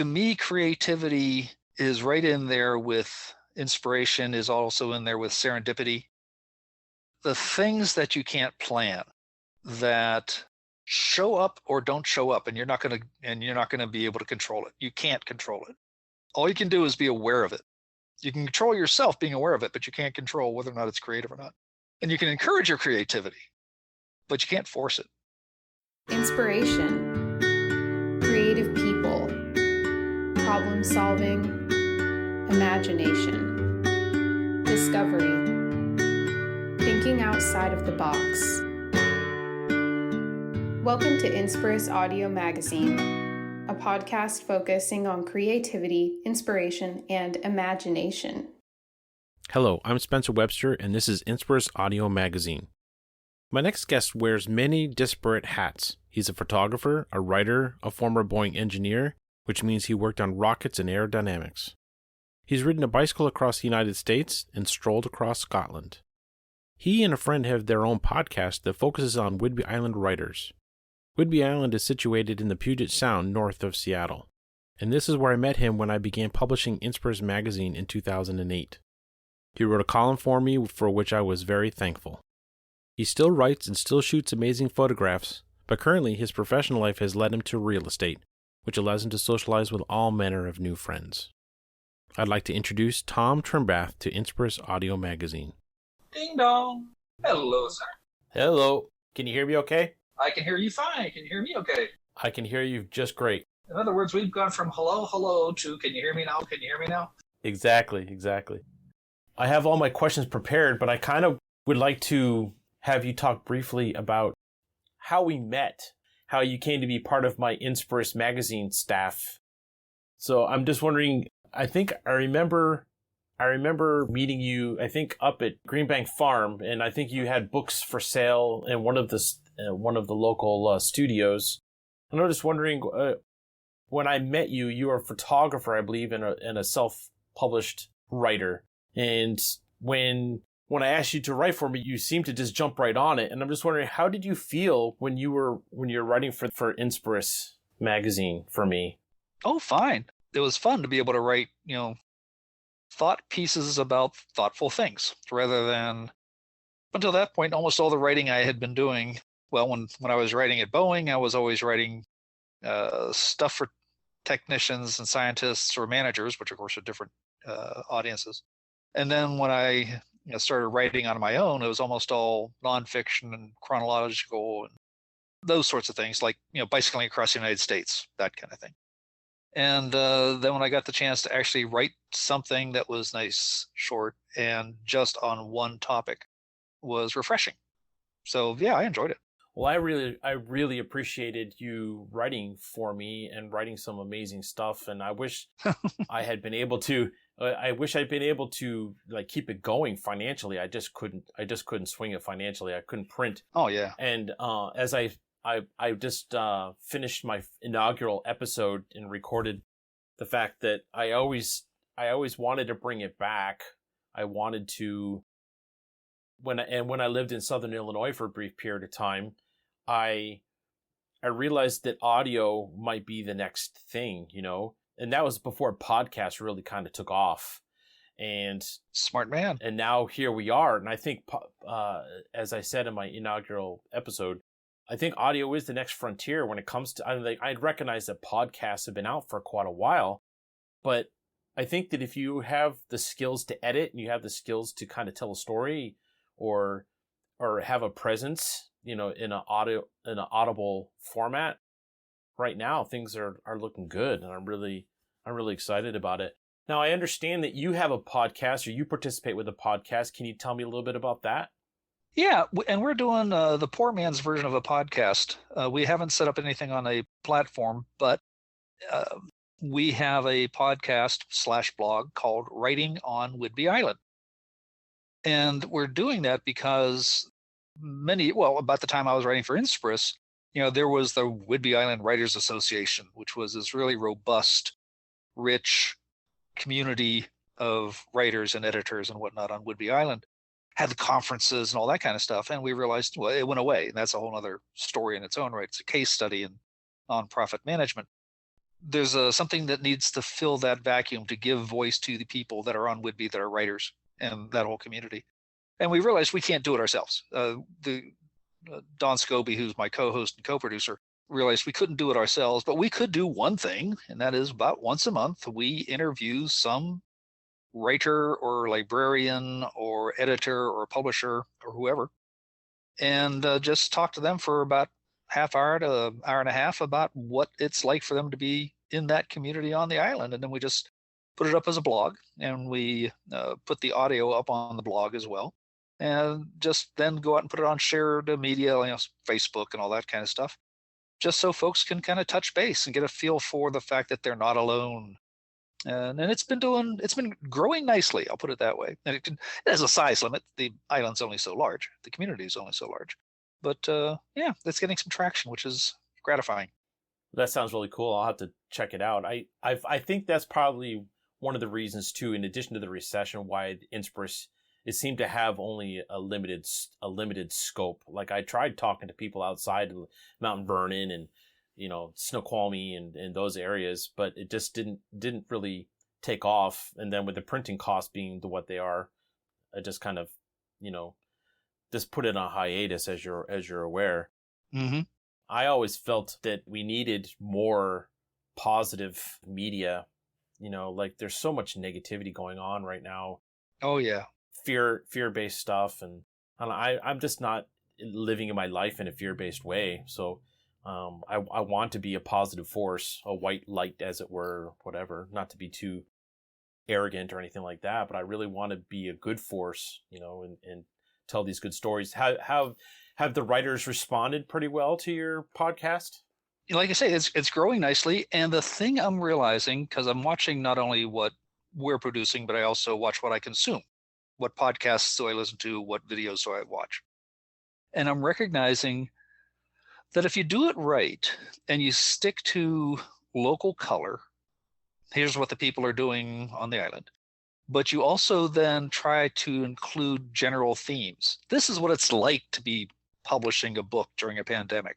to me, creativity is right in there with inspiration, is also in there with serendipity. The things that you can't plan, that show up or don't show up, and you're not going to be able to control it. You can't control it. All you can do is be aware of it. You can control yourself being aware of it, but you can't control whether or not it's creative or not. And you can encourage your creativity, but you can't force it. Inspiration, creative people, problem solving, imagination, discovery, thinking outside of the box. Welcome to InSpiris Audio Magazine, a podcast focusing on creativity, inspiration, and imagination. Hello, I'm Spencer Webster, and this is InSpiris Audio Magazine. My next guest wears many disparate hats. He's a photographer, a writer, a former Boeing engineer, which means he worked on rockets and aerodynamics. He's ridden a bicycle across the United States and strolled across Scotland. He and a friend have their own podcast that focuses on Whidbey Island writers. Whidbey Island is situated in the Puget Sound north of Seattle, and this is where I met him when I began publishing InSpiris magazine in 2008. He wrote a column for me for which I was very thankful. He still writes and still shoots amazing photographs, but currently his professional life has led him to real estate, which allows him to socialize with all manner of new friends. I'd like to introduce Tom Trimbath to InSpiris Audio Magazine. Ding dong. Hello, sir. Hello. Can you hear me okay? I can hear you fine. Can you hear me okay? I can hear you just great. In other words, we've gone from hello, hello to can you hear me now? Can you hear me now? Exactly. I have all my questions prepared, but I kind of would like to have you talk briefly about how we met, how you came to be part of my InSpiris magazine staff. So I'm just wondering, I remember meeting you, I think up at Greenbank Farm, and I think you had books for sale in one of the local studios. And I'm just wondering, when I met you, you were a photographer, I believe, and a self-published writer. And when I asked you to write for me, you seemed to just jump right on it. And I'm just wondering, how did you feel when you were writing for InSpiris magazine for me? Oh, fine. It was fun to be able to write, thought pieces about thoughtful things rather than, until that point, almost all the writing I had been doing. Well, when I was writing at Boeing, I was always writing stuff for technicians and scientists or managers, which of course are different audiences. And then when I started writing on my own, it was almost all nonfiction and chronological and those sorts of things, like bicycling across the United States, that kind of thing. And then when I got the chance to actually write something that was nice, short, and just on one topic, was refreshing. So yeah, I enjoyed it. Well, I really appreciated you writing for me and writing some amazing stuff. And I wish I had been able to. I wish I'd been able to keep it going financially. I just couldn't swing it financially. I couldn't print. Oh yeah. And as I just finished my inaugural episode and recorded the fact that I always wanted to bring it back. I wanted to. When I lived in Southern Illinois for a brief period of time, I realized that audio might be the next thing, and that was before podcasts really kind of took off. And smart man. And now here we are. And I think, as I said in my inaugural episode, I think audio is the next frontier when it comes to. I recognize that podcasts have been out for quite a while, but I think that if you have the skills to edit and you have the skills to kind of tell a story, or have a presence, in an audible format. Right now, things are looking good, and I'm really excited about it. Now, I understand that you have a podcast, or you participate with a podcast. Can you tell me a little bit about that? Yeah, and we're doing the poor man's version of a podcast. We haven't set up anything on a platform, but we have a podcast/blog called Writing on Whidbey Island. And we're doing that because about the time I was writing for InSpiris, there was the Whidbey Island Writers Association, which was this really robust, rich community of writers and editors and whatnot on Whidbey Island. Had the conferences and all that kind of stuff. And we realized, well, it went away. And that's a whole other story in its own right. It's a case study in nonprofit management. there's something that needs to fill that vacuum to give voice to the people that are on Whidbey that are writers and that whole community. And we realized we can't do it ourselves. Don Scobie, who's my co-host and co-producer, realized we couldn't do it ourselves, but we could do one thing, and that is about once a month, we interview some writer or librarian or editor or publisher or whoever, and just talk to them for about half hour to an hour and a half about what it's like for them to be in that community on the island. And then we just put it up as a blog, and we put the audio up on the blog as well, and just then go out and put it on shared media, Facebook and all that kind of stuff, just so folks can kind of touch base and get a feel for the fact that they're not alone. And it's been growing nicely. I'll put it that way. And it has a size limit. The island's only so large. The community is only so large. But yeah, it's getting some traction, which is gratifying. That sounds really cool. I'll have to check it out. I think that's probably one of the reasons too, in addition to the recession, why InSpiris, it seemed to have only a limited scope. Like I tried talking to people outside of Mount Vernon and Snoqualmie and those areas, but it just didn't really take off. And then with the printing costs being what they are, I just kind of just put it on hiatus, as you're aware. Mm-hmm. I always felt that we needed more positive media. Like there's so much negativity going on right now. Oh yeah. Fear-based stuff. And I'm just not living in my life in a fear-based way. So I want to be a positive force, a white light, as it were, whatever, not to be too arrogant or anything like that, but I really want to be a good force, and tell these good stories. Have the writers responded pretty well to your podcast? Like I say, it's growing nicely. And the thing I'm realizing, because I'm watching not only what we're producing, but I also watch what I consume. What podcasts do I listen to? What videos do I watch? And I'm recognizing that if you do it right and you stick to local color, here's what the people are doing on the island, but you also then try to include general themes. This is what it's like to be publishing a book during a pandemic,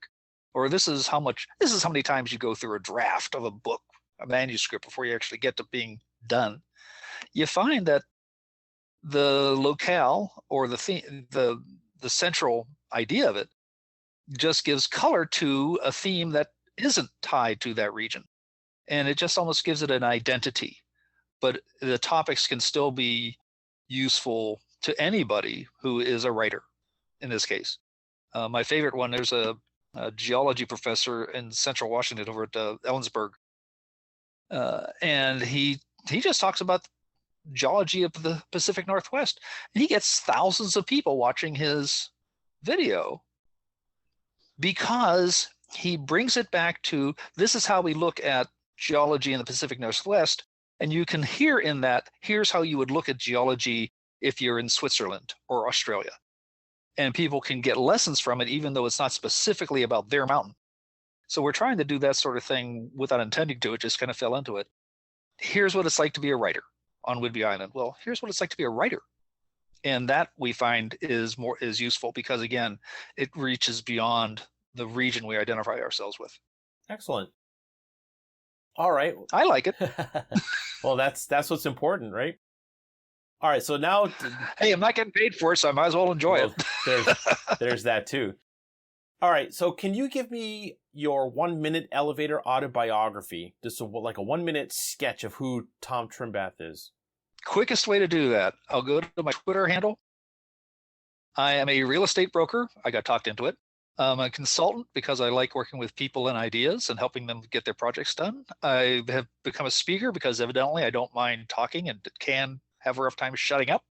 or this is how many times you go through a draft of a book, a manuscript, before you actually get to being done. You find that the locale or the central idea of it just gives color to a theme that isn't tied to that region. And it just almost gives it an identity. But the topics can still be useful to anybody who is a writer, in this case. My favorite one, there's a geology professor in Central Washington over at Ellensburg. And he just talks about geology of the Pacific Northwest. And he gets thousands of people watching his video because he brings it back to, this is how we look at geology in the Pacific Northwest. And you can hear in that, here's how you would look at geology if you're in Switzerland or Australia. And people can get lessons from it, even though it's not specifically about their mountain. So we're trying to do that sort of thing without intending to. It just kind of fell into it. Here's what it's like to be a writer on Whidbey Island. Well, here's what it's like to be a writer. And that we find is useful because, again, it reaches beyond the region we identify ourselves with. Excellent. All right. I like it. Well, that's what's important, right? All right. So now, hey, I'm not getting paid for it, so I might as well enjoy it. There's that too. All right. So can you give me your 1-minute elevator autobiography? Just like a 1-minute sketch of who Tom Trimbath is. Quickest way to do that, I'll go to my Twitter handle. I am a real estate broker. I got talked into it. I'm a consultant because I like working with people and ideas and helping them get their projects done. I have become a speaker because evidently I don't mind talking and can have a rough time shutting up.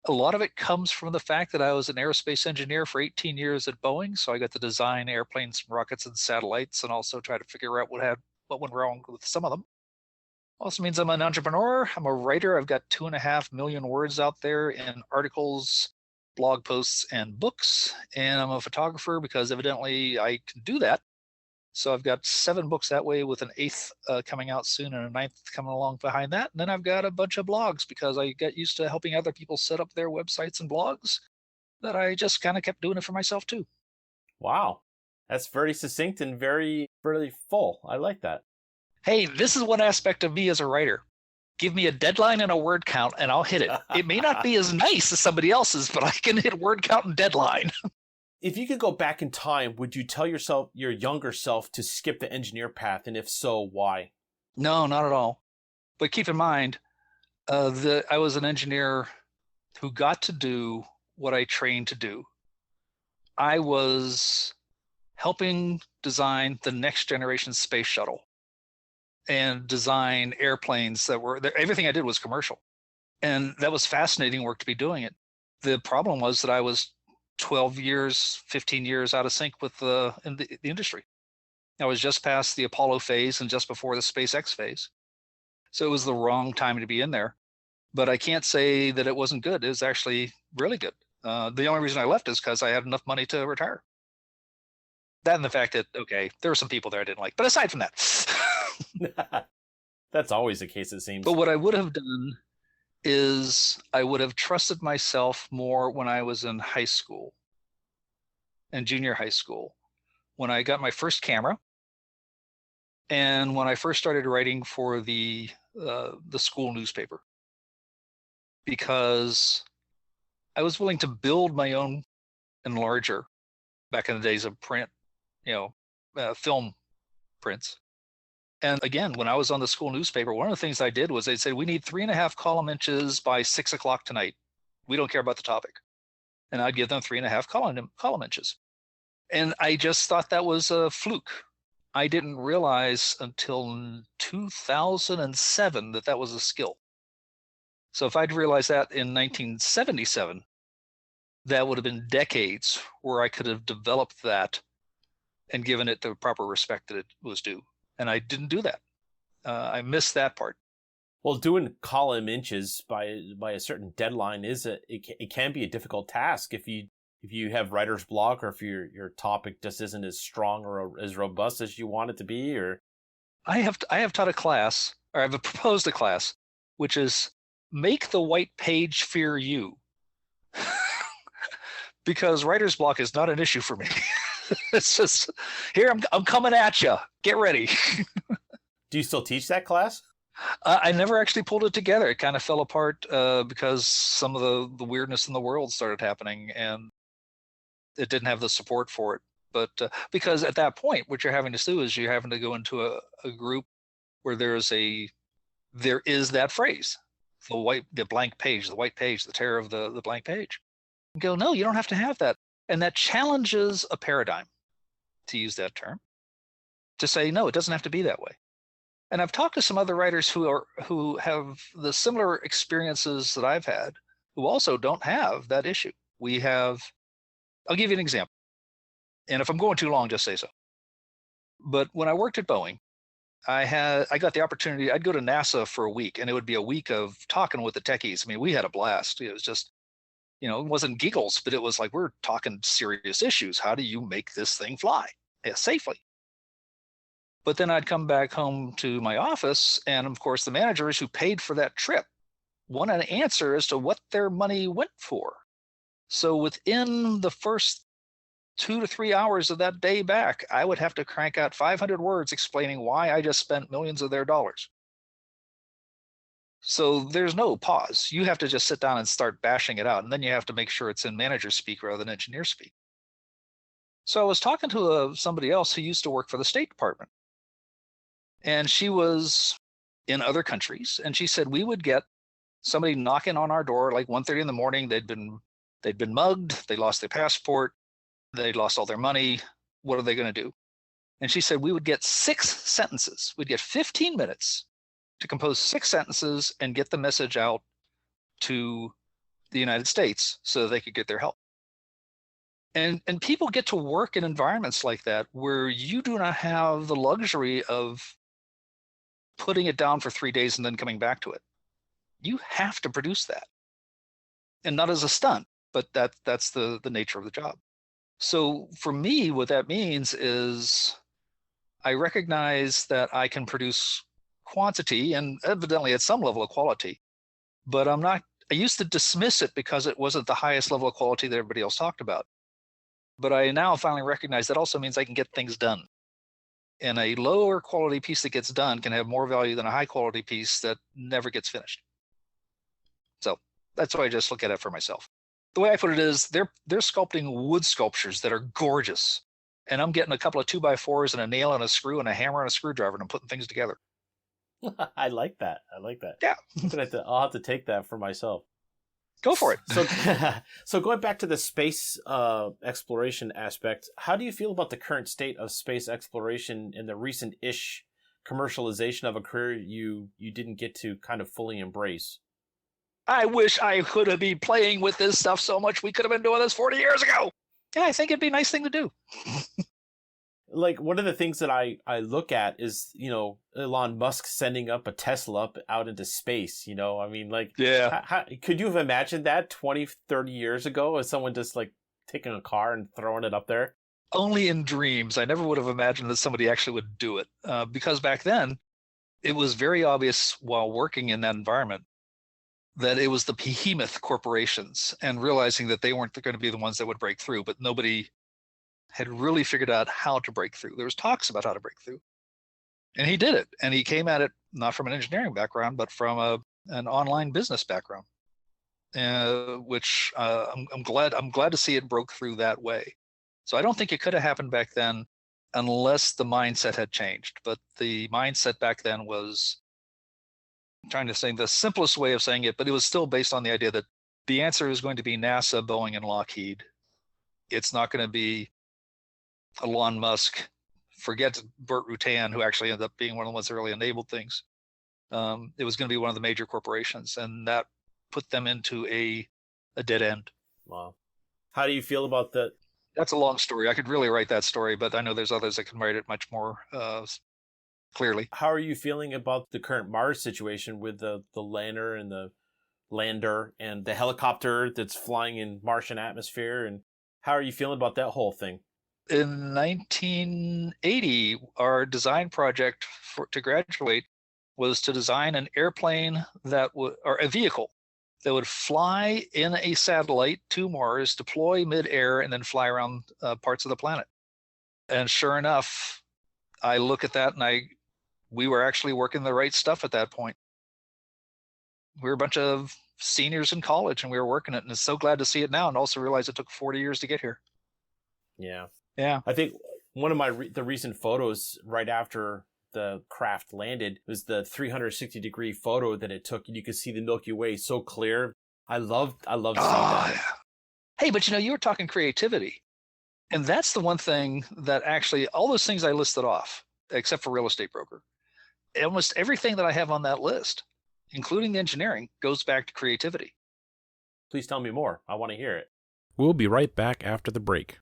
A lot of it comes from the fact that I was an aerospace engineer for 18 years at Boeing. So I got to design airplanes, rockets, and satellites, and also try to figure out what went wrong with some of them. Also means I'm an entrepreneur. I'm a writer. I've got 2.5 million words out there in articles, blog posts, and books. And I'm a photographer because evidently I can do that. So I've got 7 books that way, with an 8th coming out soon and a 9th coming along behind that. And then I've got a bunch of blogs because I got used to helping other people set up their websites and blogs, that I just kind of kept doing it for myself too. Wow. That's very succinct and very, very full. I like that. Hey, this is one aspect of me as a writer. Give me a deadline and a word count and I'll hit it. It may not be as nice as somebody else's, but I can hit word count and deadline. If you could go back in time, would you tell yourself, your younger self, to skip the engineer path? And if so, why? No, not at all. But keep in mind, I was an engineer who got to do what I trained to do. I was helping design the next generation space shuttle and design airplanes everything I did was commercial. And that was fascinating work to be doing it. The problem was that I was 12 years, 15 years out of sync with the industry. I was just past the Apollo phase and just before the SpaceX phase. So it was the wrong time to be in there. But I can't say that it wasn't good. It was actually really good. The only reason I left is because I had enough money to retire. That and the fact that, okay, there were some people there I didn't like. But aside from that. That's always the case, it seems. But what I would have done is I would have trusted myself more when I was in high school and junior high school, when I got my first camera and when I first started writing for the school newspaper, because I was willing to build my own enlarger back in the days of print, film prints. And again, when I was on the school newspaper, one of the things I did was they'd say, we need 3.5 column inches by 6 o'clock tonight. We don't care about the topic. And I'd give them 3.5 column inches. And I just thought that was a fluke. I didn't realize until 2007 that was a skill. So if I'd realized that in 1977, that would have been decades where I could have developed that and given it the proper respect that it was due. And I didn't do that. I missed that part. Well, doing column inches by a certain deadline it can be a difficult task if you have writer's block, or if your topic just isn't as strong or as robust as you want it to be. Or I have taught a class, or I've proposed a class, which is make the white page fear you, because writer's block is not an issue for me. It's just, here, I'm coming at you. Get ready. Do you still teach that class? I never actually pulled it together. It kind of fell apart because some of the weirdness in the world started happening, and it didn't have the support for it. But because at that point, what you're having to do is you're having to go into a group where there is that phrase, the blank page, the white page, the terror of the blank page. And go, no, you don't have to have that. And that challenges a paradigm, to use that term, to say, no, it doesn't have to be that way. And I've talked to some other writers who have the similar experiences that I've had, who also don't have that issue. I'll give you an example. And if I'm going too long, just say so. But when I worked at Boeing, I got the opportunity, I'd go to NASA for a week, and it would be a week of talking with the techies. I mean, we had a blast. It was just, it wasn't giggles, but it was like, we're talking serious issues. How do you make this thing fly safely? But then I'd come back home to my office, and of course, the managers who paid for that trip wanted an answer as to what their money went for. So within the first 2 to 3 hours of that day back, I would have to crank out 500 words explaining why I just spent millions of their dollars. So there's no pause. You have to just sit down and start bashing it out. And then you have to make sure it's in manager speak rather than engineer speak. So I was talking to somebody else who used to work for the State Department. And she was in other countries. And she said, we would get somebody knocking on our door like 1:30 in the morning. They'd been mugged. They lost their passport. They'd lost all their money. What are they going to do? And she said, we would get 6 sentences. We'd get 15 minutes to compose 6 sentences and get the message out to the United States so they could get their help. And people get to work in environments like that where you do not have the luxury of putting it down for 3 days and then coming back to it. You have to produce that. And not as a stunt, but that's the nature of the job. So for me, what that means is I recognize that I can produce quantity and evidently at some level of quality, but I used to dismiss it because it wasn't the highest level of quality that everybody else talked about. But I now finally recognize that also means I can get things done. And a lower quality piece that gets done can have more value than a high quality piece that never gets finished. So that's why I just look at it for myself. The way I put it is they're sculpting wood sculptures that are gorgeous. And I'm getting a couple of 2x4s and a nail and a screw and a hammer and a screwdriver, and I'm putting things together. I like that. Yeah. I'll have to take that for myself. Go for it. So going back to the space exploration aspect, how do you feel about the current state of space exploration and the recent-ish commercialization of a career you didn't get to kind of fully embrace? I wish I could have been playing with this stuff so much. We could have been doing this 40 years ago. Yeah, I think it'd be a nice thing to do. Like, one of the things that I look at is, Elon Musk sending up a Tesla out into space, I mean, like, yeah. How, could you have imagined that 20, 30 years ago as someone just like taking a car and throwing it up there? Only in dreams. I never would have imagined that somebody actually would do it, because back then it was very obvious while working in that environment that it was the behemoth corporations, and realizing that they weren't going to be the ones that would break through, but nobody had really figured out how to break through. There was talks about how to break through, and he did it. And he came at it not from an engineering background, but from an online business background, which I'm glad to see it broke through that way. So I don't think it could have happened back then unless the mindset had changed. But the mindset back then was, I'm trying to say the simplest way of saying it, but it was still based on the idea that the answer is going to be NASA, Boeing, and Lockheed. It's not going to be Elon Musk. Forget Burt Rutan, who actually ended up being one of the ones that really enabled things. It was going to be one of the major corporations, and that put them into a dead end. Wow. How do you feel about that? That's a long story. I could really write that story, but I know there's others that can write it much more clearly. How are you feeling about the current Mars situation with the lander and the lander and the helicopter that's flying in Martian atmosphere? And how are you feeling about that whole thing? In 1980, our design project to graduate was to design an airplane or a vehicle that would fly in a satellite to Mars, deploy midair, and then fly around parts of the planet. And sure enough, I look at that and we were actually working the right stuff at that point. We were a bunch of seniors in college and we were working it, and it's so glad to see it now, and also realize it took 40 years to get here. Yeah. Yeah. I think one of the recent photos right after the craft landed was the 360-degree photo that it took, and you could see the Milky Way so clear. I love seeing that. Hey, but you were talking creativity, and that's the one thing that actually, all those things I listed off, except for real estate broker, almost everything that I have on that list, including the engineering, goes back to creativity. Please tell me more. I want to hear it. We'll be right back after the break.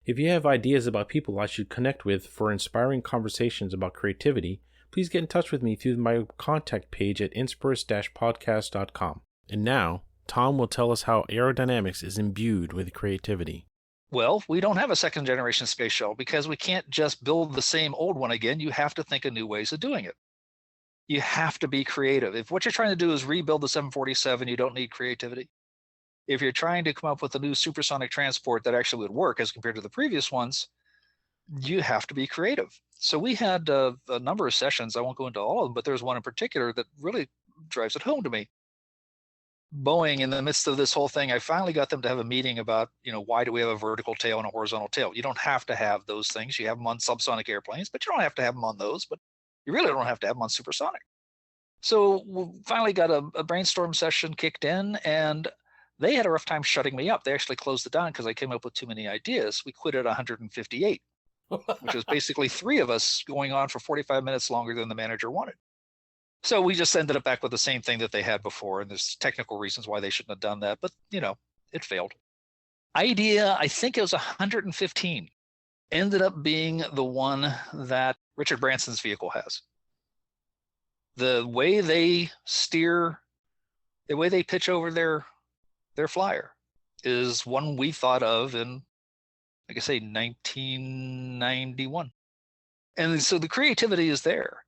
If you have ideas about people I should connect with for inspiring conversations about creativity, please get in touch with me through my contact page at InSpiris-podcast.com. And now, Tom will tell us how aerodynamics is imbued with creativity. Well, we don't have a second generation space shuttle because we can't just build the same old one again. You have to think of new ways of doing it. You have to be creative. If what you're trying to do is rebuild the 747, you don't need creativity. If you're trying to come up with a new supersonic transport that actually would work as compared to the previous ones, you have to be creative. So we had a number of sessions. I won't go into all of them, but there's one in particular that really drives it home to me. Boeing, in the midst of this whole thing, I finally got them to have a meeting about, why do we have a vertical tail and a horizontal tail? You don't have to have those things. You have them on subsonic airplanes, but you don't have to have them on those, but you really don't have to have them on supersonic. So we finally got a brainstorm session kicked in, and they had a rough time shutting me up. They actually closed it down because I came up with too many ideas. We quit at 158, which was basically three of us going on for 45 minutes longer than the manager wanted. So we just ended up back with the same thing that they had before, and there's technical reasons why they shouldn't have done that, but, it failed. Idea, I think it was 115, ended up being the one that Richard Branson's vehicle has. The way they steer, the way they pitch over their flyer is one we thought of in, like I say, 1991. And so the creativity is there.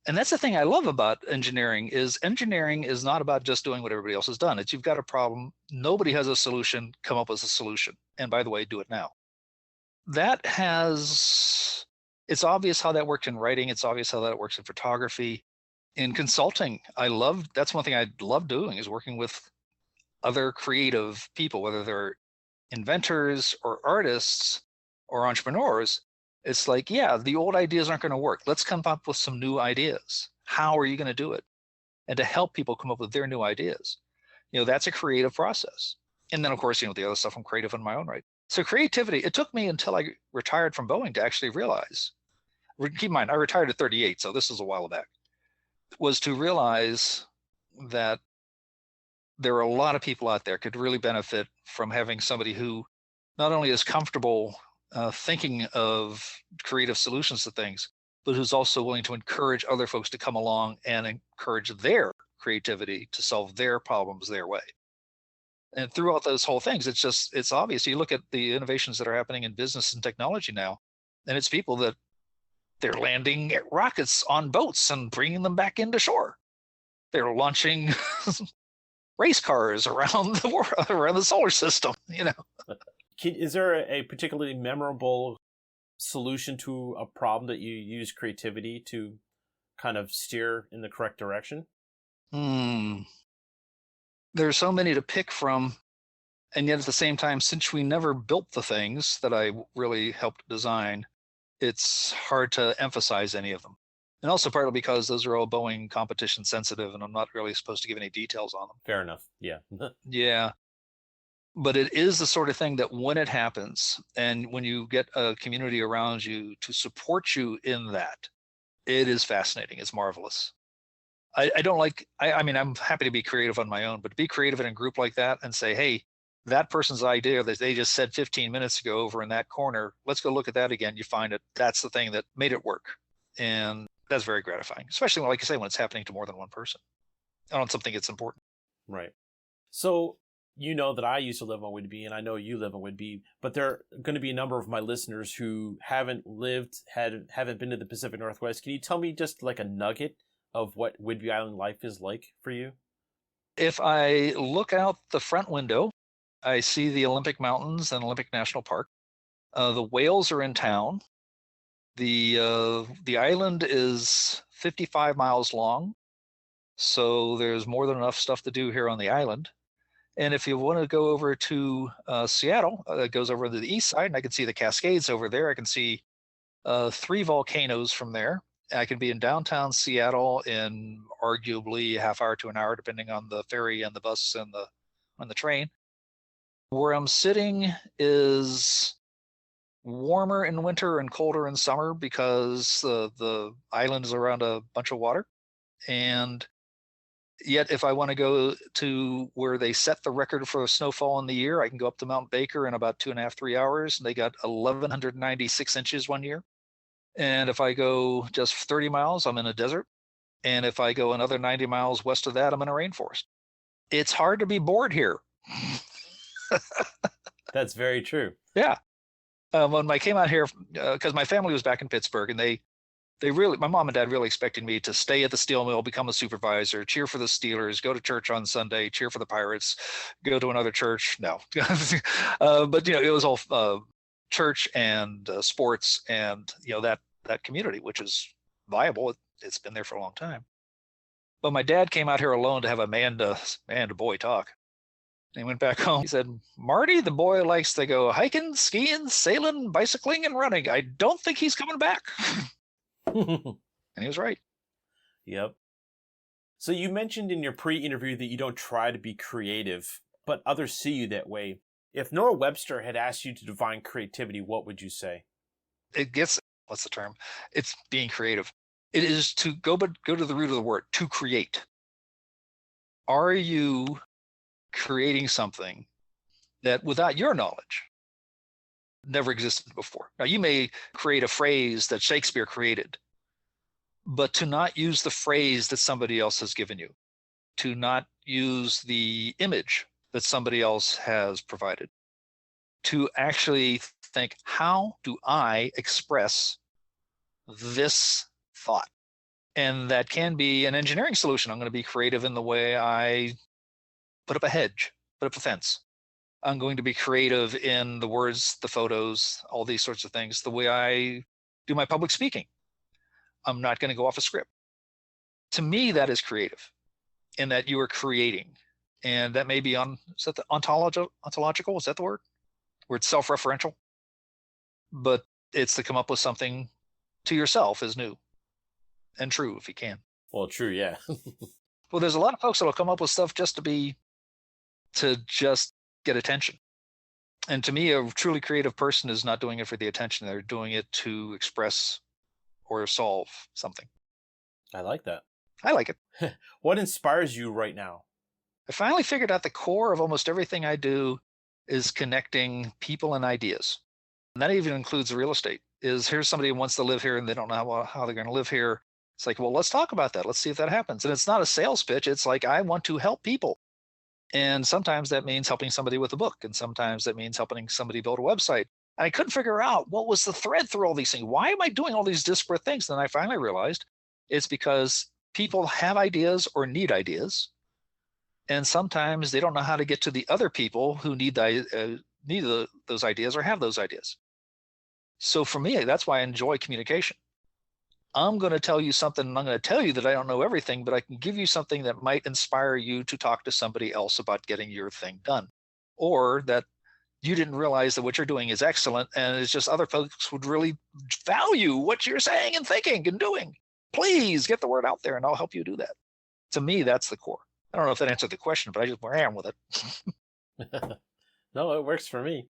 And that's the thing I love about engineering is not about just doing what everybody else has done. It's you've got a problem, nobody has a solution, come up with a solution. And by the way, do it now. That has It's obvious how that worked in writing. It's obvious how that works in photography. In consulting, that's one thing I love doing, is working with other creative people, whether they're inventors or artists or entrepreneurs. It's like, yeah, the old ideas aren't going to work. Let's come up with some new ideas. How are you going to do it? And to help people come up with their new ideas. That's a creative process. And then, of course, the other stuff, I'm creative in my own right. So creativity, it took me until I retired from Boeing to actually realize, keep in mind, I retired at 38, so this is a while back, was to realize that there are a lot of people out there could really benefit from having somebody who not only is comfortable thinking of creative solutions to things, but who's also willing to encourage other folks to come along and encourage their creativity to solve their problems their way. And throughout those whole things, it's obvious. You look at the innovations that are happening in business and technology now, and it's people that they're landing rockets on boats and bringing them back into shore. They're launching race cars around the world, around the solar system, Is there a particularly memorable solution to a problem that you use creativity to kind of steer in the correct direction? There's so many to pick from. And yet at the same time, since we never built the things that I really helped design, it's hard to emphasize any of them. And also partly because those are all Boeing competition sensitive, and I'm not really supposed to give any details on them. Fair enough. Yeah. Yeah. But it is the sort of thing that when it happens, and when you get a community around you to support you in that, it is fascinating. It's marvelous. I mean, I'm happy to be creative on my own, but to be creative in a group like that and say, hey, that person's idea that they just said 15 minutes ago over in that corner, let's go look at that again. You find it. That's the thing that made it work. And that's very gratifying, especially when, like I say, when it's happening to more than one person on something that's important. Right. So you know that I used to live on Whidbey, and I know you live on Whidbey, but there are going to be a number of my listeners who haven't been to the Pacific Northwest. Can you tell me just like a nugget of what Whidbey Island life is like for you? If I look out the front window, I see the Olympic Mountains and Olympic National Park. The whales are in town. The island is 55 miles long, so there's more than enough stuff to do here on the island. And if you want to go over to Seattle, it goes over to the east side, and I can see the Cascades over there. I can see 3 volcanoes from there. I can be in downtown Seattle in arguably a half hour to an hour, depending on the ferry and the bus and the train. Where I'm sitting is warmer in winter and colder in summer because the island is around a bunch of water. And yet, if I want to go to where they set the record for snowfall in the year, I can go up to Mount Baker in about 2.5, 3 hours. They got 1,196 inches one year. And if I go just 30 miles, I'm in a desert. And if I go another 90 miles west of that, I'm in a rainforest. It's hard to be bored here. That's very true. Yeah. When I came out here, because my family was back in Pittsburgh, and they really, my mom and dad really expected me to stay at the steel mill, become a supervisor, cheer for the Steelers, go to church on Sunday, cheer for the Pirates, go to another church. No. But, it was all church and sports and, that community, which is viable. It's been there for a long time. But my dad came out here alone to have a man to boy talk. And he went back home. He said, Marty, the boy likes to go hiking, skiing, sailing, bicycling, and running. I don't think he's coming back. And he was right. Yep. So you mentioned in your pre-interview that you don't try to be creative, but others see you that way. If Noah Webster had asked you to define creativity, what would you say? What's the term? It's being creative. It is to go to the root of the word, to create. Are you creating something that without your knowledge never existed before? Now, you may create a phrase that Shakespeare created, but to not use the phrase that somebody else has given you, to not use the image that somebody else has provided, to actually think, how do I express this thought? And that can be an engineering solution. I'm going to be creative in the way I put up a hedge, put up a fence. I'm going to be creative in the words, the photos, all these sorts of things, the way I do my public speaking. I'm not going to go off a script. To me, that is creative, in that you are creating. And that may be is that the ontological? Is that the word? Where it's self-referential? But it's to come up with something to yourself is new and true if you can. Well, true, yeah. Well, there's a lot of folks that'll come up with stuff just to just get attention. And to me, a truly creative person is not doing it for the attention. They're doing it to express or solve something. I like that. I like it. What inspires you right now? I finally figured out the core of almost everything I do is connecting people and ideas. And that even includes real estate. Here's somebody who wants to live here and they don't know how they're going to live here. It's like, well, let's talk about that. Let's see if that happens. And it's not a sales pitch. It's like, I want to help people. And sometimes that means helping somebody with a book. And sometimes that means helping somebody build a website. And I couldn't figure out what was the thread through all these things. Why am I doing all these disparate things? And then I finally realized it's because people have ideas or need ideas. And sometimes they don't know how to get to the other people who need those ideas or have those ideas. So for me, that's why I enjoy communication. I'm going to tell you something, and I'm going to tell you that I don't know everything, but I can give you something that might inspire you to talk to somebody else about getting your thing done. Or that you didn't realize that what you're doing is excellent, and it's just other folks would really value what you're saying and thinking and doing. Please get the word out there, and I'll help you do that. To me, that's the core. I don't know if that answered the question, but I just ran with it. No, it works for me.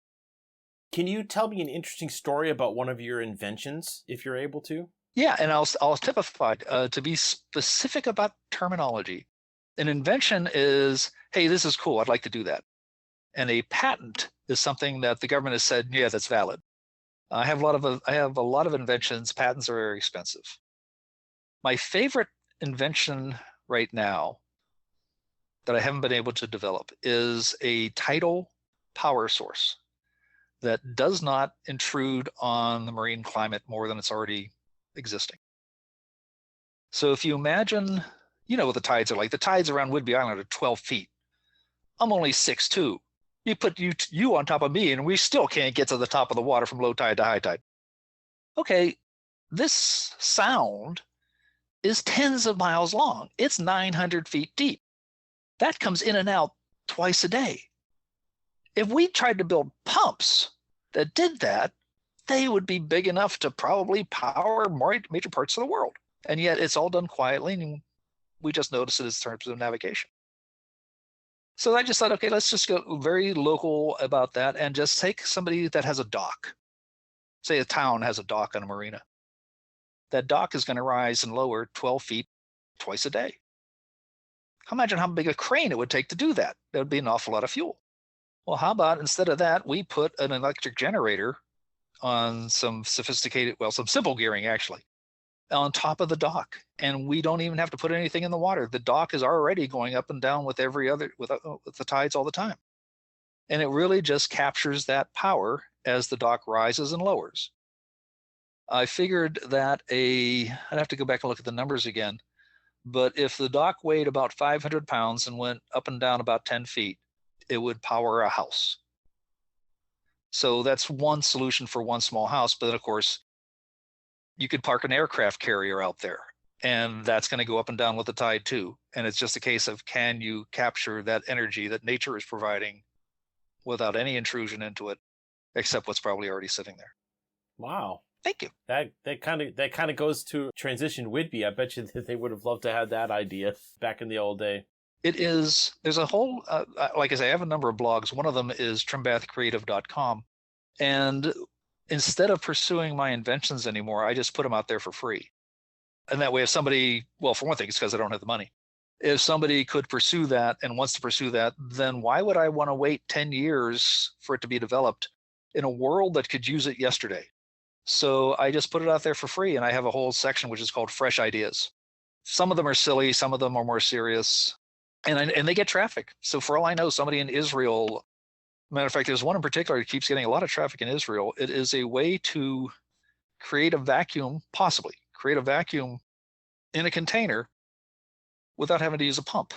Can you tell me an interesting story about one of your inventions, if you're able to? Yeah, and I'll typify to be specific about terminology. An invention is, hey, this is cool. I'd like to do that. And a patent is something that the government has said, yeah, that's valid. I have a lot of inventions. Patents are very expensive. My favorite invention right now that I haven't been able to develop is a tidal power source that does not intrude on the marine climate more than it's already existing. So if you imagine, you know what the tides are like. The tides around Whidbey Island are 12 feet. I'm only 6'2". You put you on top of me and we still can't get to the top of the water from low tide to high tide. Okay, this sound is tens of miles long. It's 900 feet deep. That comes in and out twice a day. If we tried to build pumps that did that, they would be big enough to probably power major parts of the world. And yet it's all done quietly, and we just notice it in terms of navigation. So I just thought, okay, let's just go very local about that and just take somebody that has a dock. Say a town has a dock on a marina. That dock is going to rise and lower 12 feet twice a day. Imagine how big a crane it would take to do that. That would be an awful lot of fuel. Well, how about instead of that, we put an electric generator on some simple gearing actually, on top of the dock. And we don't even have to put anything in the water. The dock is already going up and down with with the tides all the time. And it really just captures that power as the dock rises and lowers. I figured that I'd have to go back and look at the numbers again, but if the dock weighed about 500 pounds and went up and down about 10 feet, it would power a house. So that's one solution for one small house. But then, of course, you could park an aircraft carrier out there, and that's going to go up and down with the tide too. And it's just a case of, can you capture that energy that nature is providing without any intrusion into it, except what's probably already sitting there. Wow. Thank you. That kind of goes to transition Whidbey. I bet you that they would have loved to have that idea back in the old day. It is, there's a whole, like I say, I have a number of blogs. One of them is trimbathcreative.com. And instead of pursuing my inventions anymore, I just put them out there for free. And that way, if somebody, well, for one thing, it's because I don't have the money. If somebody could pursue that and wants to pursue that, then why would I want to wait 10 years for it to be developed in a world that could use it yesterday? So I just put it out there for free. And I have a whole section which is called Fresh Ideas. Some of them are silly, some of them are more serious. And they get traffic. So for all I know, somebody in Israel, matter of fact, there's one in particular that keeps getting a lot of traffic in Israel. It is a way to create a vacuum, possibly create a vacuum in a container without having to use a pump,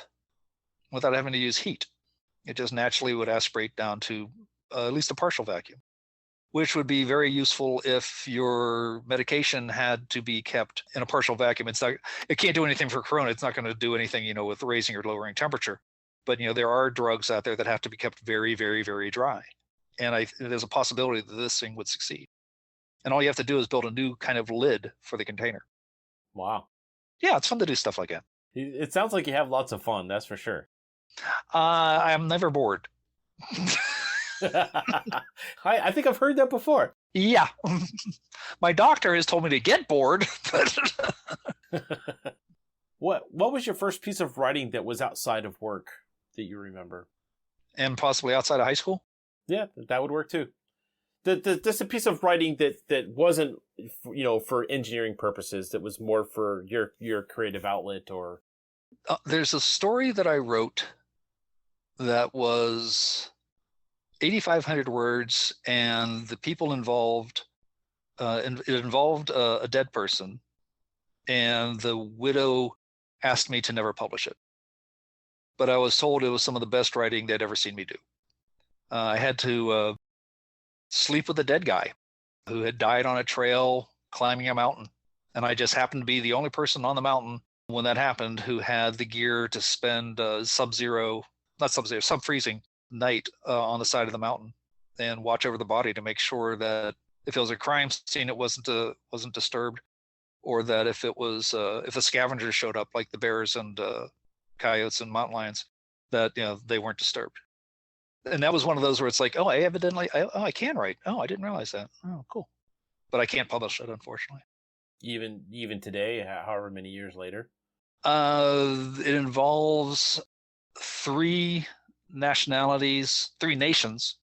without having to use heat. It just naturally would aspirate down to at least a partial vacuum. which would be very useful if your medication had to be kept in a partial vacuum. It can't do anything for corona. It's not going to do anything, with raising or lowering temperature. But, there are drugs out there that have to be kept very, very, very dry. And there's a possibility that this thing would succeed. And all you have to do is build a new kind of lid for the container. Wow. Yeah, it's fun to do stuff like that. It sounds like you have lots of fun, that's for sure. I'm never bored. I think I've heard that before. Yeah. My doctor has told me to get bored. What was your first piece of writing that was outside of work that you remember? And possibly outside of high school? Yeah, that would work too. Just a piece of writing that wasn't, for engineering purposes, that was more for your creative outlet or... There's a story that I wrote that was 8,500 words, and the people involved, it involved a dead person, and the widow asked me to never publish it. But I was told it was some of the best writing they'd ever seen me do. I had to sleep with a dead guy who had died on a trail climbing a mountain. And I just happened to be the only person on the mountain when that happened who had the gear to spend sub-freezing night on the side of the mountain and watch over the body to make sure that if it was a crime scene, it wasn't disturbed, or that if the scavengers showed up, like the bears and coyotes and mountain lions, that they weren't disturbed. And that was one of those where it's like, oh, I can write. Oh, I didn't realize that. Oh, cool. But I can't publish it, unfortunately. Even today, however many years later? It involves 3 nationalities, 3 nations,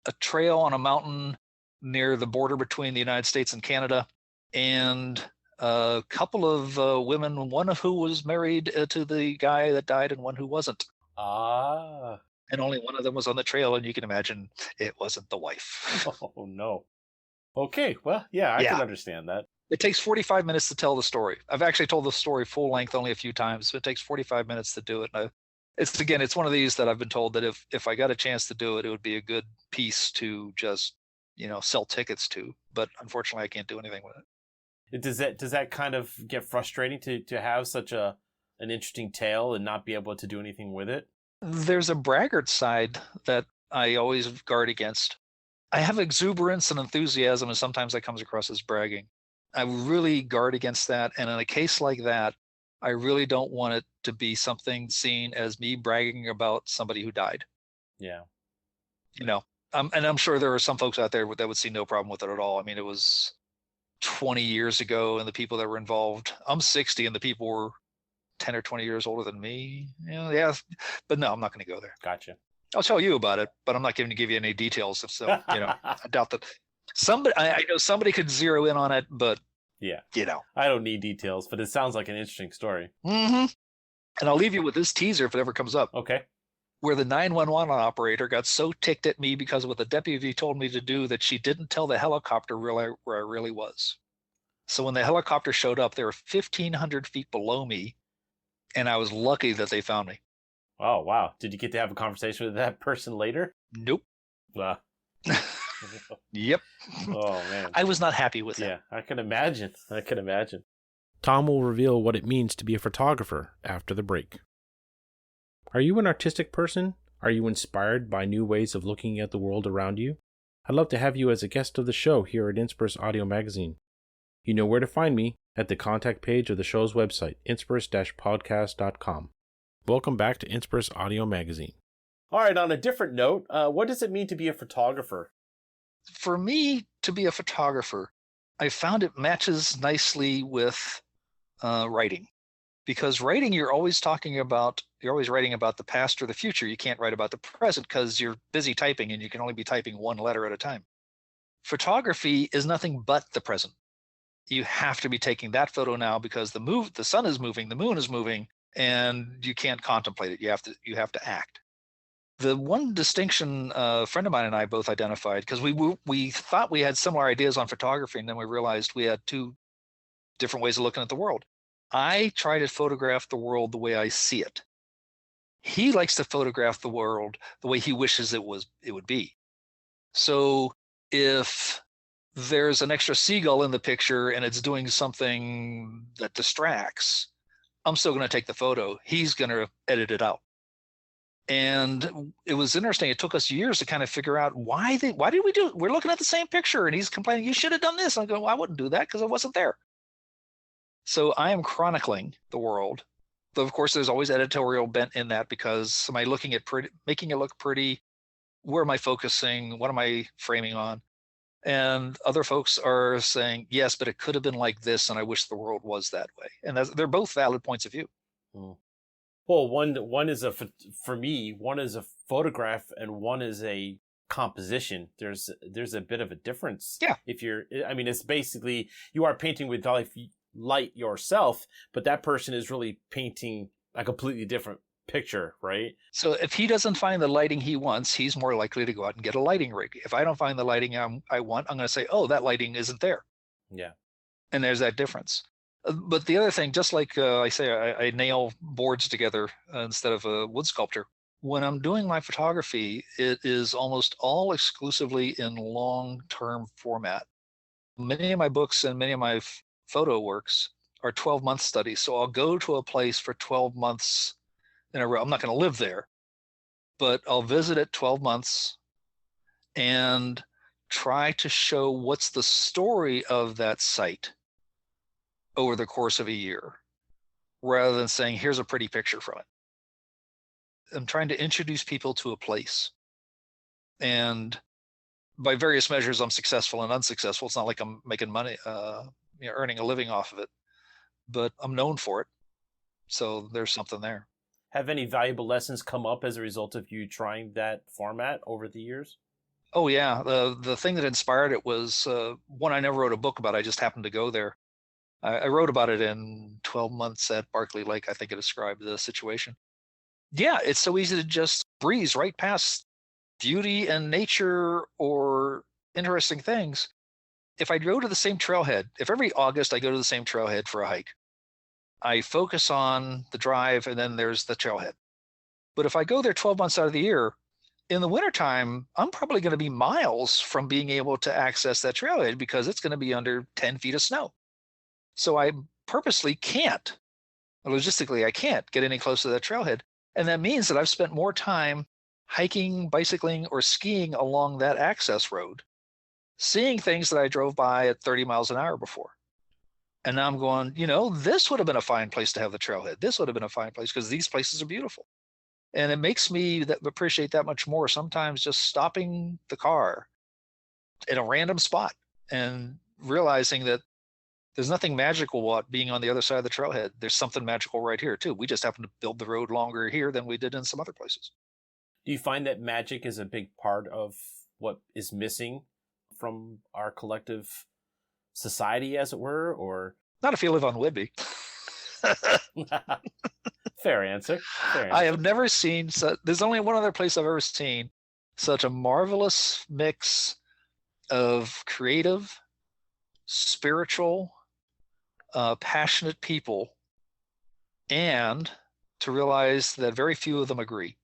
a trail on a mountain near the border between the United States and Canada, and a couple of women, one of who was married to the guy that died and one who wasn't. Ah. And only one of them was on the trail, and you can imagine it wasn't the wife. Oh, no. Okay, well, yeah, I can understand that. It takes 45 minutes to tell the story. I've actually told the story full length only a few times, but it takes 45 minutes to do it. And it's one of these that I've been told that if I got a chance to do it, it would be a good piece to just, sell tickets to. But unfortunately, I can't do anything with it. Does that kind of get frustrating to have such an interesting tale and not be able to do anything with it? There's a braggart side that I always guard against. I have exuberance and enthusiasm, and sometimes that comes across as bragging. I really guard against that. And in a case like that, I really don't want it to be something seen as me bragging about somebody who died. Yeah. And I'm sure there are some folks out there that would see no problem with it at all. I mean, it was 20 years ago, and the people that were involved, I'm 60, and the people were 10 or 20 years older than me. Yeah, but no, I'm not going to go there. Gotcha. I'll tell you about it, but I'm not going to give you any details. So, I doubt that I know somebody could zero in on it, but yeah, I don't need details, but it sounds like an interesting story. Mm-hmm. And I'll leave you with this teaser if it ever comes up. Okay. Where the 911 operator got so ticked at me because of what the deputy told me to do that she didn't tell the helicopter where I really was. So when the helicopter showed up, they were 1,500 feet below me, and I was lucky that they found me. Oh, wow. Did you get to have a conversation with that person later? Nope. Yep. Oh, man. I was not happy with it. Yeah, I can imagine. Tom will reveal what it means to be a photographer after the break. Are you an artistic person? Are you inspired by new ways of looking at the world around you? I'd love to have you as a guest of the show here at InSpiris Audio Magazine. You know where to find me at the contact page of the show's website, inspiris-podcast.com. Welcome back to InSpiris Audio Magazine. All right, on a different note, what does it mean to be a photographer? For me, to be a photographer, I found it matches nicely with writing. Because writing, you're always writing about the past or the future. You can't write about the present because you're busy typing and you can only be typing one letter at a time. Photography is nothing but the present. You have to be taking that photo now because the sun is moving, the moon is moving, and you can't contemplate it. You have to act. The one distinction a friend of mine and I both identified, because we thought we had similar ideas on photography, and then we realized we had 2 different ways of looking at the world. I try to photograph the world the way I see it. He likes to photograph the world the way he wishes it would be. So if there's an extra seagull in the picture and it's doing something that distracts, I'm still going to take the photo. He's going to edit it out. And it was interesting. It took us years to kind of figure out why did we do it? We're looking at the same picture and he's complaining, you should have done this. I'm going, well, I wouldn't do that because I wasn't there. So I am chronicling the world. Though, of course, there's always editorial bent in that, because am I looking at making it look pretty? Where am I focusing? What am I framing on? And other folks are saying, yes, but it could have been like this, and I wish the world was that way. And they're both valid points of view. Well, one is for me, one is a photograph and one is a composition. There's a bit of a difference. Yeah. It's basically, you are painting with light yourself, but that person is really painting a completely different picture, right? So if he doesn't find the lighting he wants, he's more likely to go out and get a lighting rig. If I don't find the lighting I want, I'm going to say, oh, that lighting isn't there. Yeah. And there's that difference. But the other thing, just like I say, I nail boards together instead of a wood sculptor. When I'm doing my photography, it is almost all exclusively in long-term format. Many of my books and many of my photo works are 12-month studies. So I'll go to a place for 12 months in a row. I'm not going to live there, but I'll visit it 12 months and try to show what's the story of that site over the course of a year, rather than saying, here's a pretty picture from it. I'm trying to introduce people to a place. And by various measures, I'm successful and unsuccessful. It's not like I'm making money, earning a living off of it, but I'm known for it. So there's something there. Have any valuable lessons come up as a result of you trying that format over the years? Oh, yeah. The thing that inspired it was one I never wrote a book about. I just happened to go there. I wrote about it in 12 months at Barkley Lake. I think it described the situation. Yeah, it's so easy to just breeze right past beauty and nature or interesting things. If I go to the same trailhead, if every August I go to the same trailhead for a hike, I focus on the drive and then there's the trailhead. But if I go there 12 months out of the year, in the wintertime, I'm probably going to be miles from being able to access that trailhead because it's going to be under 10 feet of snow. So I purposely can't, logistically, I can't get any closer to that trailhead. And that means that I've spent more time hiking, bicycling, or skiing along that access road, seeing things that I drove by at 30 miles an hour before. And now I'm going, this would have been a fine place to have the trailhead. This would have been a fine place because these places are beautiful. And it makes me appreciate that much more. Sometimes just stopping the car in a random spot and realizing that there's nothing magical about being on the other side of the trailhead. There's something magical right here too. We just happen to build the road longer here than we did in some other places. Do you find that magic is a big part of what is missing from our collective society, as it were, or? Not if you live on Whidbey. Fair answer. I have never seen, there's only one other place I've ever seen such a marvelous mix of creative, spiritual, passionate people, and to realize that very few of them agree.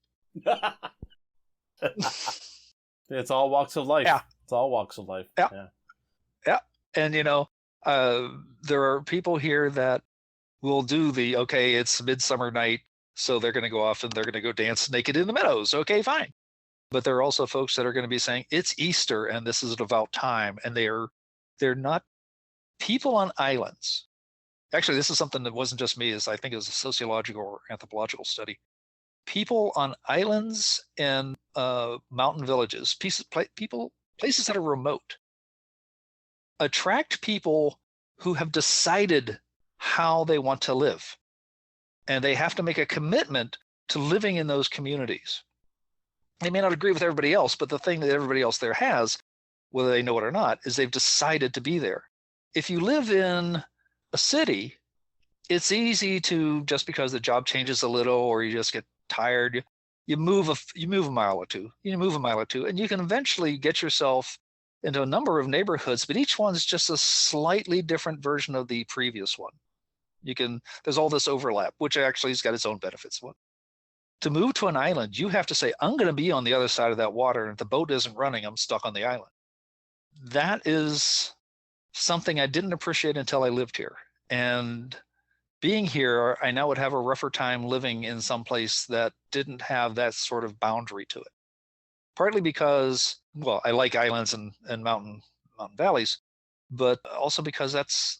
It's all walks of life. Yeah. It's all walks of life. Yeah. And, there are people here that will do it's midsummer night, so they're going to go off and they're going to go dance naked in the meadows. Okay, fine. But there are also folks that are going to be saying, it's Easter and this is a devout time. And they're not people on islands. Actually, this is something that wasn't just me. I think it was a sociological or anthropological study. People on islands and mountain villages, places that are remote, attract people who have decided how they want to live. And they have to make a commitment to living in those communities. They may not agree with everybody else, but the thing that everybody else there has, whether they know it or not, is they've decided to be there. If you live in a city, it's easy to, just because the job changes a little or you just get tired, you move a mile or two, and you can eventually get yourself into a number of neighborhoods, but each one's just a slightly different version of the previous one. There's all this overlap, which actually has got its own benefits. To move to an island, you have to say, I'm going to be on the other side of that water, and if the boat isn't running, I'm stuck on the island. that is something I didn't appreciate until I lived here. And being here, I now would have a rougher time living in some place that didn't have that sort of boundary to it. Partly because, well, I like islands and mountain valleys, but also because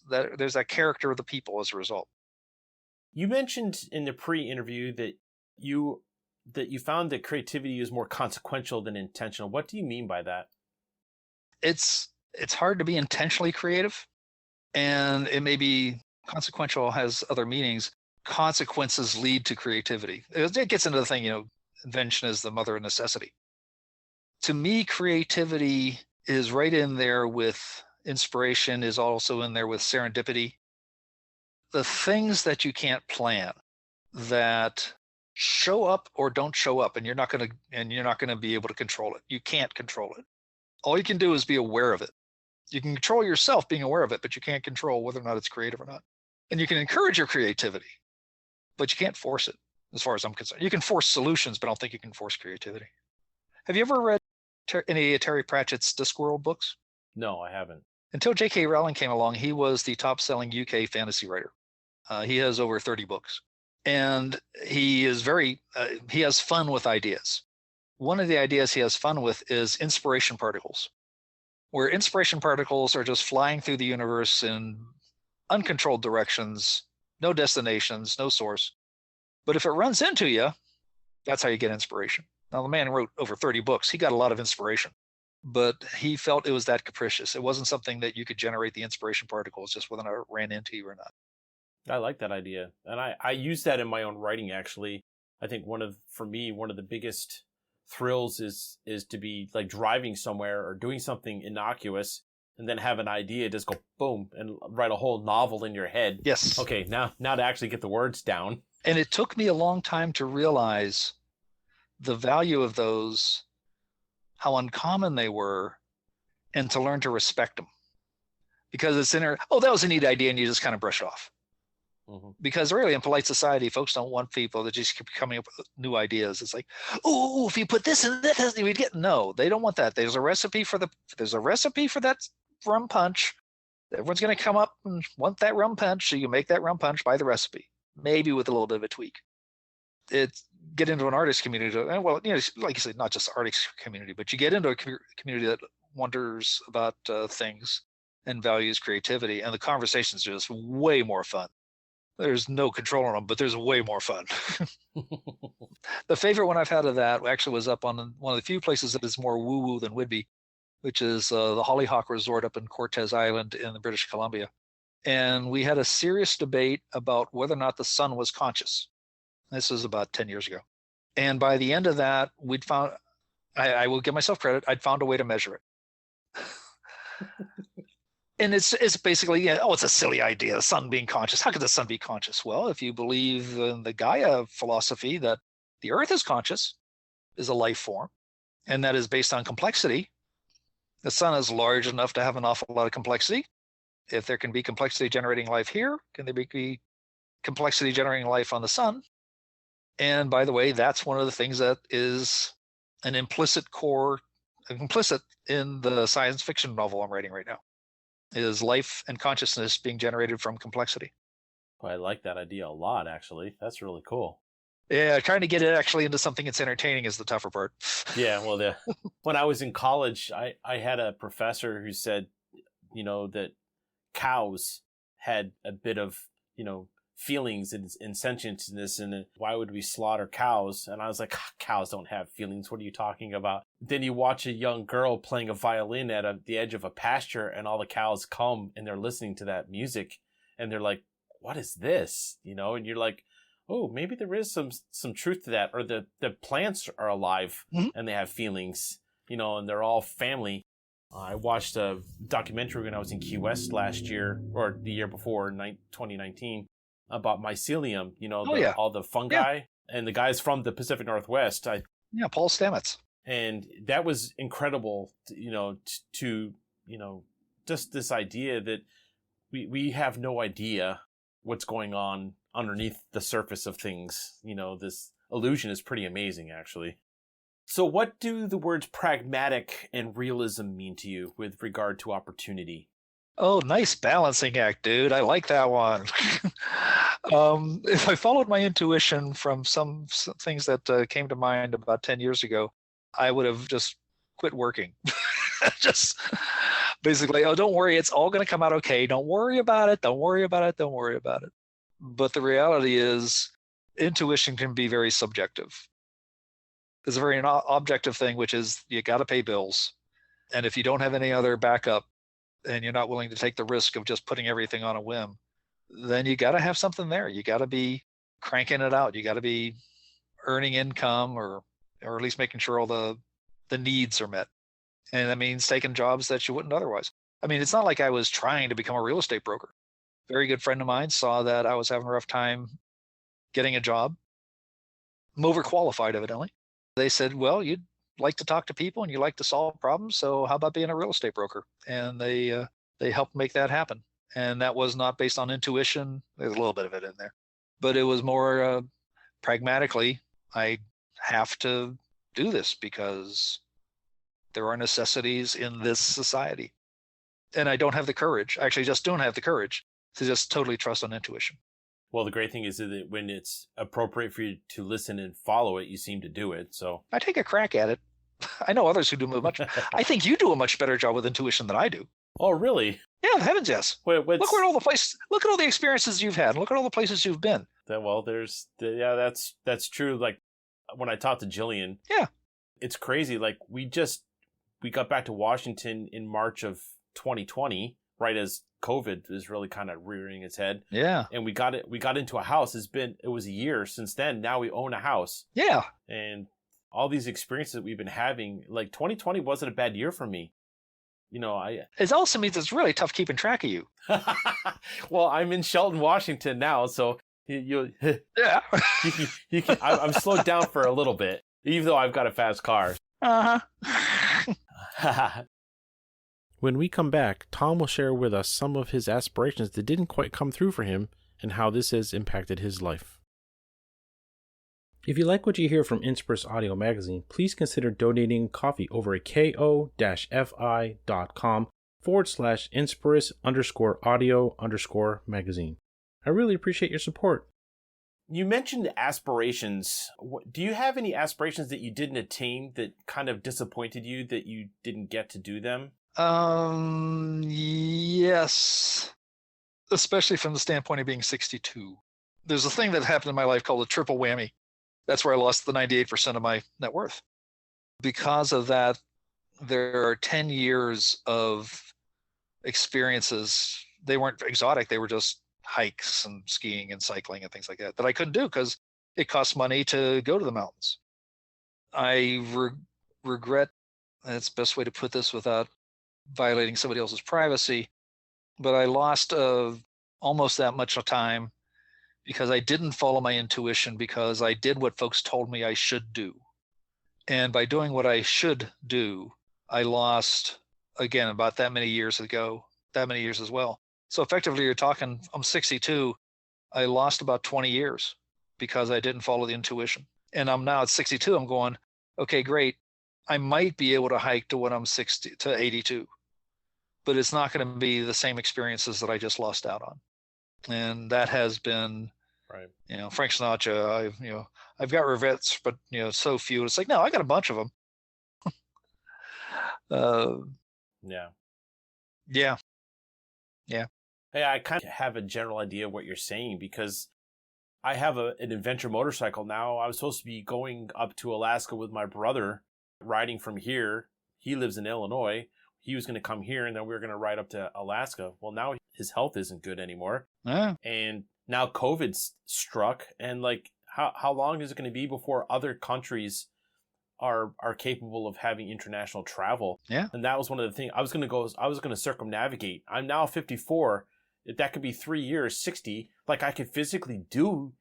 there's that character of the people as a result. You mentioned in the pre-interview that you found that creativity is more consequential than intentional. What do you mean by that? It's hard to be intentionally creative, and it may be consequential has other meanings. Consequences lead to creativity. It gets into the thing, invention is the mother of necessity. To me, creativity is right in there with inspiration, is also in there with serendipity. The things that you can't plan, that show up or don't show up, and you're not going to be able to control it. You can't control it. All you can do is be aware of it. You can control yourself being aware of it, but you can't control whether or not it's creative or not. And you can encourage your creativity, but you can't force it, as far as I'm concerned. You can force solutions, but I don't think you can force creativity. Have you ever read any of Terry Pratchett's Discworld books? No, I haven't. Until J.K. Rowling came along, he was the top-selling UK fantasy writer. He has over 30 books. And he is he has fun with ideas. One of the ideas he has fun with is inspiration particles, where inspiration particles are just flying through the universe in uncontrolled directions, no destinations, no source. But if it runs into you, that's how you get inspiration. Now, the man wrote over 30 books. He got a lot of inspiration, but he felt it was that capricious. It wasn't something that you could generate the inspiration particles, just whether or not it ran into you or not. I like that idea. And I use that in my own writing, actually. I think for me, one of the biggest thrills is to be like driving somewhere or doing something innocuous and then have an idea, just go boom and write a whole novel in your head. Yes. Okay, now to actually get the words down. And it took me a long time to realize the value of those, how uncommon they were, and to learn to respect them. Because it's in there, oh, that was a neat idea, and you just kind of brush it off. Mm-hmm. Because really, in polite society, folks don't want people that just keep coming up with new ideas. It's like, oh, if you put this in that, we'd get. No, they don't want that. There's a recipe for that rum punch. Everyone's going to come up and want that rum punch, so you make that rum punch by the recipe, maybe with a little bit of a tweak. Get into an artist community, well, like you said, not just the artist community, but you get into a community that wonders about things and values creativity, and the conversations are just way more fun. There's no control on them, but there's way more fun. The favorite one I've had of that actually was up on one of the few places that is more woo-woo than Whidbey, which is the Hollyhock Resort up in Cortez Island in British Columbia. And we had a serious debate about whether or not the sun was conscious. This was about 10 years ago. And by the end of that, we'd found, I will give myself credit, I'd found a way to measure it. And it's basically, it's a silly idea, the sun being conscious. How could the sun be conscious? Well, if you believe in the Gaia philosophy that the Earth is conscious, is a life form, and that is based on complexity, the sun is large enough to have an awful lot of complexity. If there can be complexity generating life here, can there be complexity generating life on the sun? And by the way, that's one of the things that is an implicit in the science fiction novel I'm writing right now, is life and consciousness being generated from complexity. Well, I like that idea a lot, actually. That's really cool. Yeah, trying to get it actually into something that's entertaining is the tougher part. Yeah, well, when I was in college, I had a professor who said, that cows had a bit of, feelings and sentientness, and why would we slaughter cows? And I was like, cows don't have feelings. What are you talking about? Then you watch a young girl playing a violin at the edge of a pasture, and all the cows come and they're listening to that music, and they're like, what is this? And you're like, oh, maybe there is some truth to that. Or the plants are alive, mm-hmm. and they have feelings, and they're all family. I watched a documentary when I was in Key West last year, or the year before, 2019, about mycelium, all the fungi, and the guys from the Pacific Northwest. Paul Stamets. And that was incredible, to just this idea that we have no idea what's going on underneath the surface of things. This illusion is pretty amazing, actually. So what do the words pragmatic and realism mean to you with regard to opportunity? Oh, nice balancing act, dude. I like that one. If I followed my intuition from some things that came to mind about 10 years ago, I would have just quit working. Just basically, oh, don't worry, it's all going to come out okay. Don't worry about it. Don't worry about it. Don't worry about it. But the reality is, intuition can be very subjective. There's a very objective thing, which is you got to pay bills. And if you don't have any other backup and you're not willing to take the risk of just putting everything on a whim, then you got to have something there. You got to be cranking it out. You got to be earning income or at least making sure all the needs are met. And that means taking jobs that you wouldn't otherwise. I mean, it's not like I was trying to become a real estate broker. A very good friend of mine saw that I was having a rough time getting a job. I'm overqualified, evidently. They said, well, you'd like to talk to people and you like to solve problems, so how about being a real estate broker? And they helped make that happen. And that was not based on intuition. There's a little bit of it in there. But it was more pragmatically, I have to do this because there are necessities in this society. And I don't have the courage, actually just don't have the courage to just totally trust on intuition. Well, the great thing is that when it's appropriate for you to listen and follow it, you seem to do it. So I take a crack at it. I know others who do much. I think you do a much better job with intuition than I do. Oh, really? Yeah, heavens yes. Look at all the places. Look at all the experiences you've had. Look at all the places you've been. That's true. Like when I talked to Jillian, yeah, it's crazy. Like we got back to Washington in March of 2020, right as COVID is really kind of rearing its head. Yeah. And we got into a house. It was a year since then. Now we own a house. Yeah. And all these experiences that we've been having, like 2020 wasn't a bad year for me. It also means it's really tough keeping track of you. Well, I'm in Shelton, Washington now, so you yeah. I'm slowed down for a little bit, even though I've got a fast car. Uh-huh. When we come back, Tom will share with us some of his aspirations that didn't quite come through for him and how this has impacted his life. If you like what you hear from InSpiris Audio Magazine, please consider donating coffee over at ko-fi.com/InSpiris_audio_magazine. I really appreciate your support. You mentioned aspirations. Do you have any aspirations that you didn't attain that kind of disappointed you that you didn't get to do them? Yes. Especially from the standpoint of being 62. There's a thing that happened in my life called a triple whammy. That's where I lost the 98% of my net worth. Because of that, there are 10 years of experiences. They weren't exotic. They were just hikes and skiing and cycling and things like that I couldn't do because it costs money to go to the mountains. I regret, and it's the best way to put this without violating somebody else's privacy, but I lost almost that much time because I didn't follow my intuition, because I did what folks told me I should do. And by doing what I should do, I lost, again, about that many years ago, that many years as well. So effectively, you're talking, I'm 62, I lost about 20 years because I didn't follow the intuition. And I'm now at 62, I'm going, okay, great. I might be able to hike to when I'm 60 to 82, but it's not going to be the same experiences that I just lost out on. And that has been, right. Frank Sinatra, I've got regrets, but so few. It's like, no, I got a bunch of them. Yeah. Hey, I kind of have a general idea of what you're saying because I have an adventure motorcycle now. I was supposed to be going up to Alaska with my brother, riding from here. He lives in Illinois. He was going to come here, and then we were going to ride up to Alaska. Well, now his health isn't good anymore. And now COVID's struck. And like, how long is it going to be before other countries are capable of having international travel? Yeah. And that was one of the things I was going to circumnavigate. I'm now 54. That could be 3 years, 60. Like I could physically do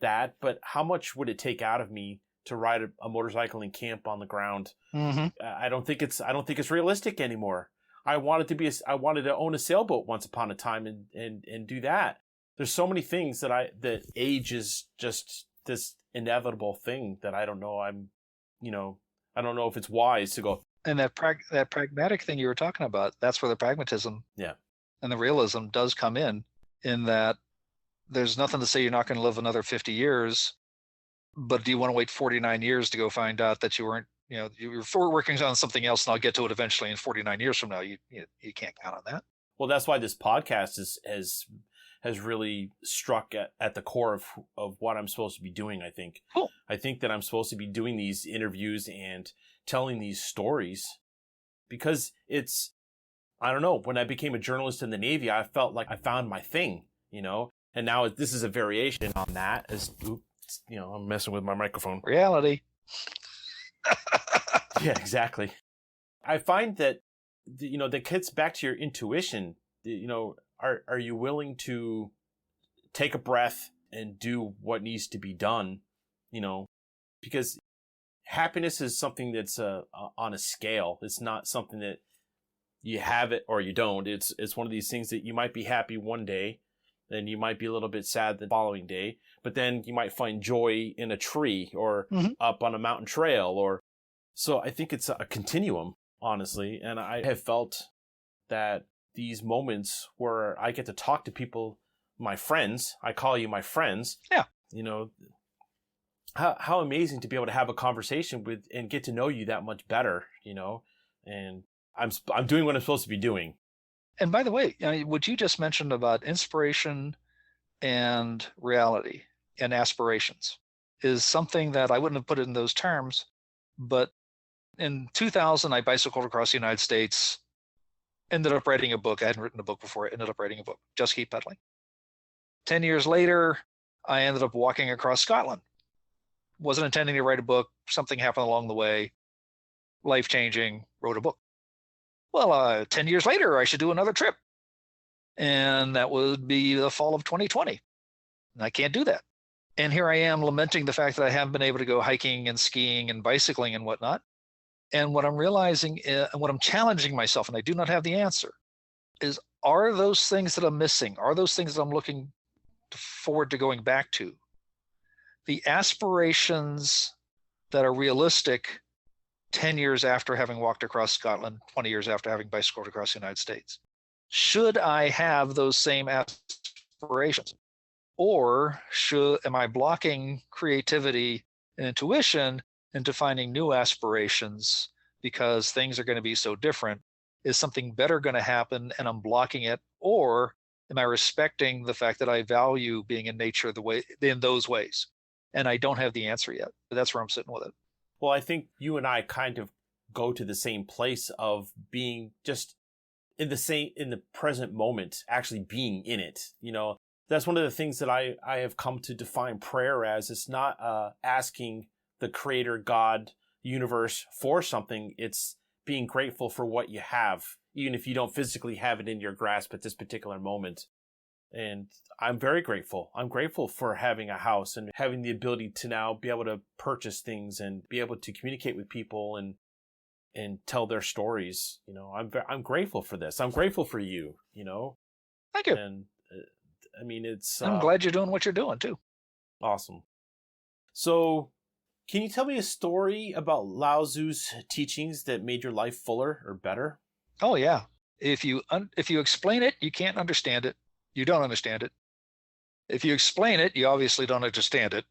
that, but how much would it take out of me to ride a motorcycle and camp on the ground? Mm-hmm. I don't think it's realistic anymore. I wanted to own a sailboat once upon a time and do that. There's so many things that age is just this inevitable thing that I don't know. I don't know if it's wise to go. And that pragmatic thing you were talking about, that's where the pragmatism and the realism does come in that there's nothing to say you're not going to live another 50 years, but do you want to wait 49 years to go find out that you weren't, you were working on something else, and I'll get to it eventually, in 49 years from now, you can't count on that. Well, that's why this podcast has really struck at the core of what I'm supposed to be doing, I think. Cool. I think that I'm supposed to be doing these interviews and telling these stories because I don't know, when I became a journalist in the Navy, I felt like I found my thing, and now this is a variation on that I'm messing with my microphone. Reality. Yeah, exactly. I find that, that gets back to your intuition. Are you willing to take a breath and do what needs to be done? Because happiness is something that's on a scale. It's not something that you have it or you don't. It's one of these things that you might be happy one day, then you might be a little bit sad the following day, but then you might find joy in a tree or up on a mountain trail. So I think it's a continuum, honestly. And I have felt that these moments where I get to talk to people, my friends, I call you my friends. Yeah. How amazing to be able to have a conversation with and get to know you that much better, and I'm doing what I'm supposed to be doing. And by the way, what you just mentioned about inspiration and reality and aspirations is something that I wouldn't have put it in those terms, but in 2000, I bicycled across the United States, ended up writing a book. I hadn't written a book before. I ended up writing a book, Just Keep Pedaling. 10 years later, I ended up walking across Scotland. Wasn't intending to write a book. Something happened along the way, life-changing, wrote a book. Well, 10 years later, I should do another trip. And that would be the fall of 2020. And I can't do that. And here I am lamenting the fact that I haven't been able to go hiking and skiing and bicycling and whatnot. And what I'm realizing and what I'm challenging myself, and I do not have the answer, is are those things that I'm missing, are those things that I'm looking forward to going back to, the aspirations that are realistic 10 years after having walked across Scotland, 20 years after having bicycled across the United States? Should I have those same aspirations? Or am I blocking creativity and intuition into finding new aspirations because things are going to be so different? Is something better going to happen and I'm blocking it? Or am I respecting the fact that I value being in nature in those ways? And I don't have the answer yet. But that's where I'm sitting with it. Well, I think you and I kind of go to the same place of being just in the present moment, actually being in it. That's one of the things that I have come to define prayer as. It's not asking the creator, God, universe for something. It's being grateful for what you have, even if you don't physically have it in your grasp at this particular moment. And I'm very grateful. I'm grateful for having a house and having the ability to now be able to purchase things and be able to communicate with people and tell their stories. I'm grateful for this. I'm grateful for you, Thank you. And it's... I'm glad you're doing what you're doing too. Awesome. So can you tell me a story about Lao Tzu's teachings that made your life fuller or better? Oh, yeah. If you explain it, you can't understand it. You don't understand it. If you explain it, you obviously don't understand it.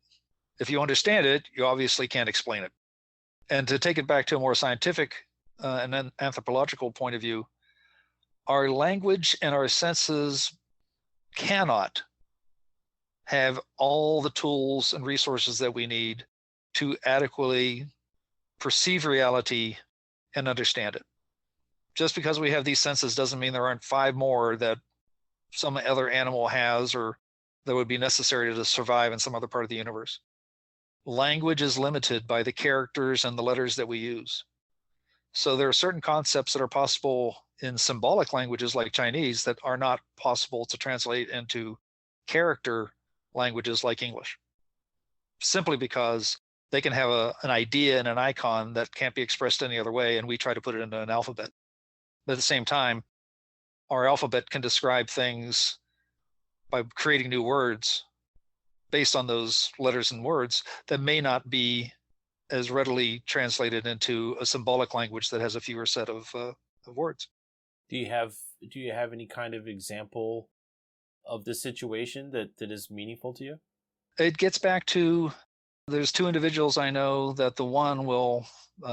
If you understand it, you obviously can't explain it. And to take it back to a more scientific and an anthropological point of view, our language and our senses cannot have all the tools and resources that we need to adequately perceive reality and understand it. Just because we have these senses doesn't mean there aren't 5 more that some other animal has or that would be necessary to survive in some other part of the universe. Language is limited by the characters and the letters that we use. So there are certain concepts that are possible in symbolic languages like Chinese that are not possible to translate into character languages like English, simply because they can have an idea and an icon that can't be expressed any other way, and we try to put it into an alphabet. But at the same time, our alphabet can describe things by creating new words based on those letters and words that may not be as readily translated into a symbolic language that has a fewer set of words. Do you have any kind of example of the situation that is meaningful to you? It gets back to, there's two individuals I know that the one will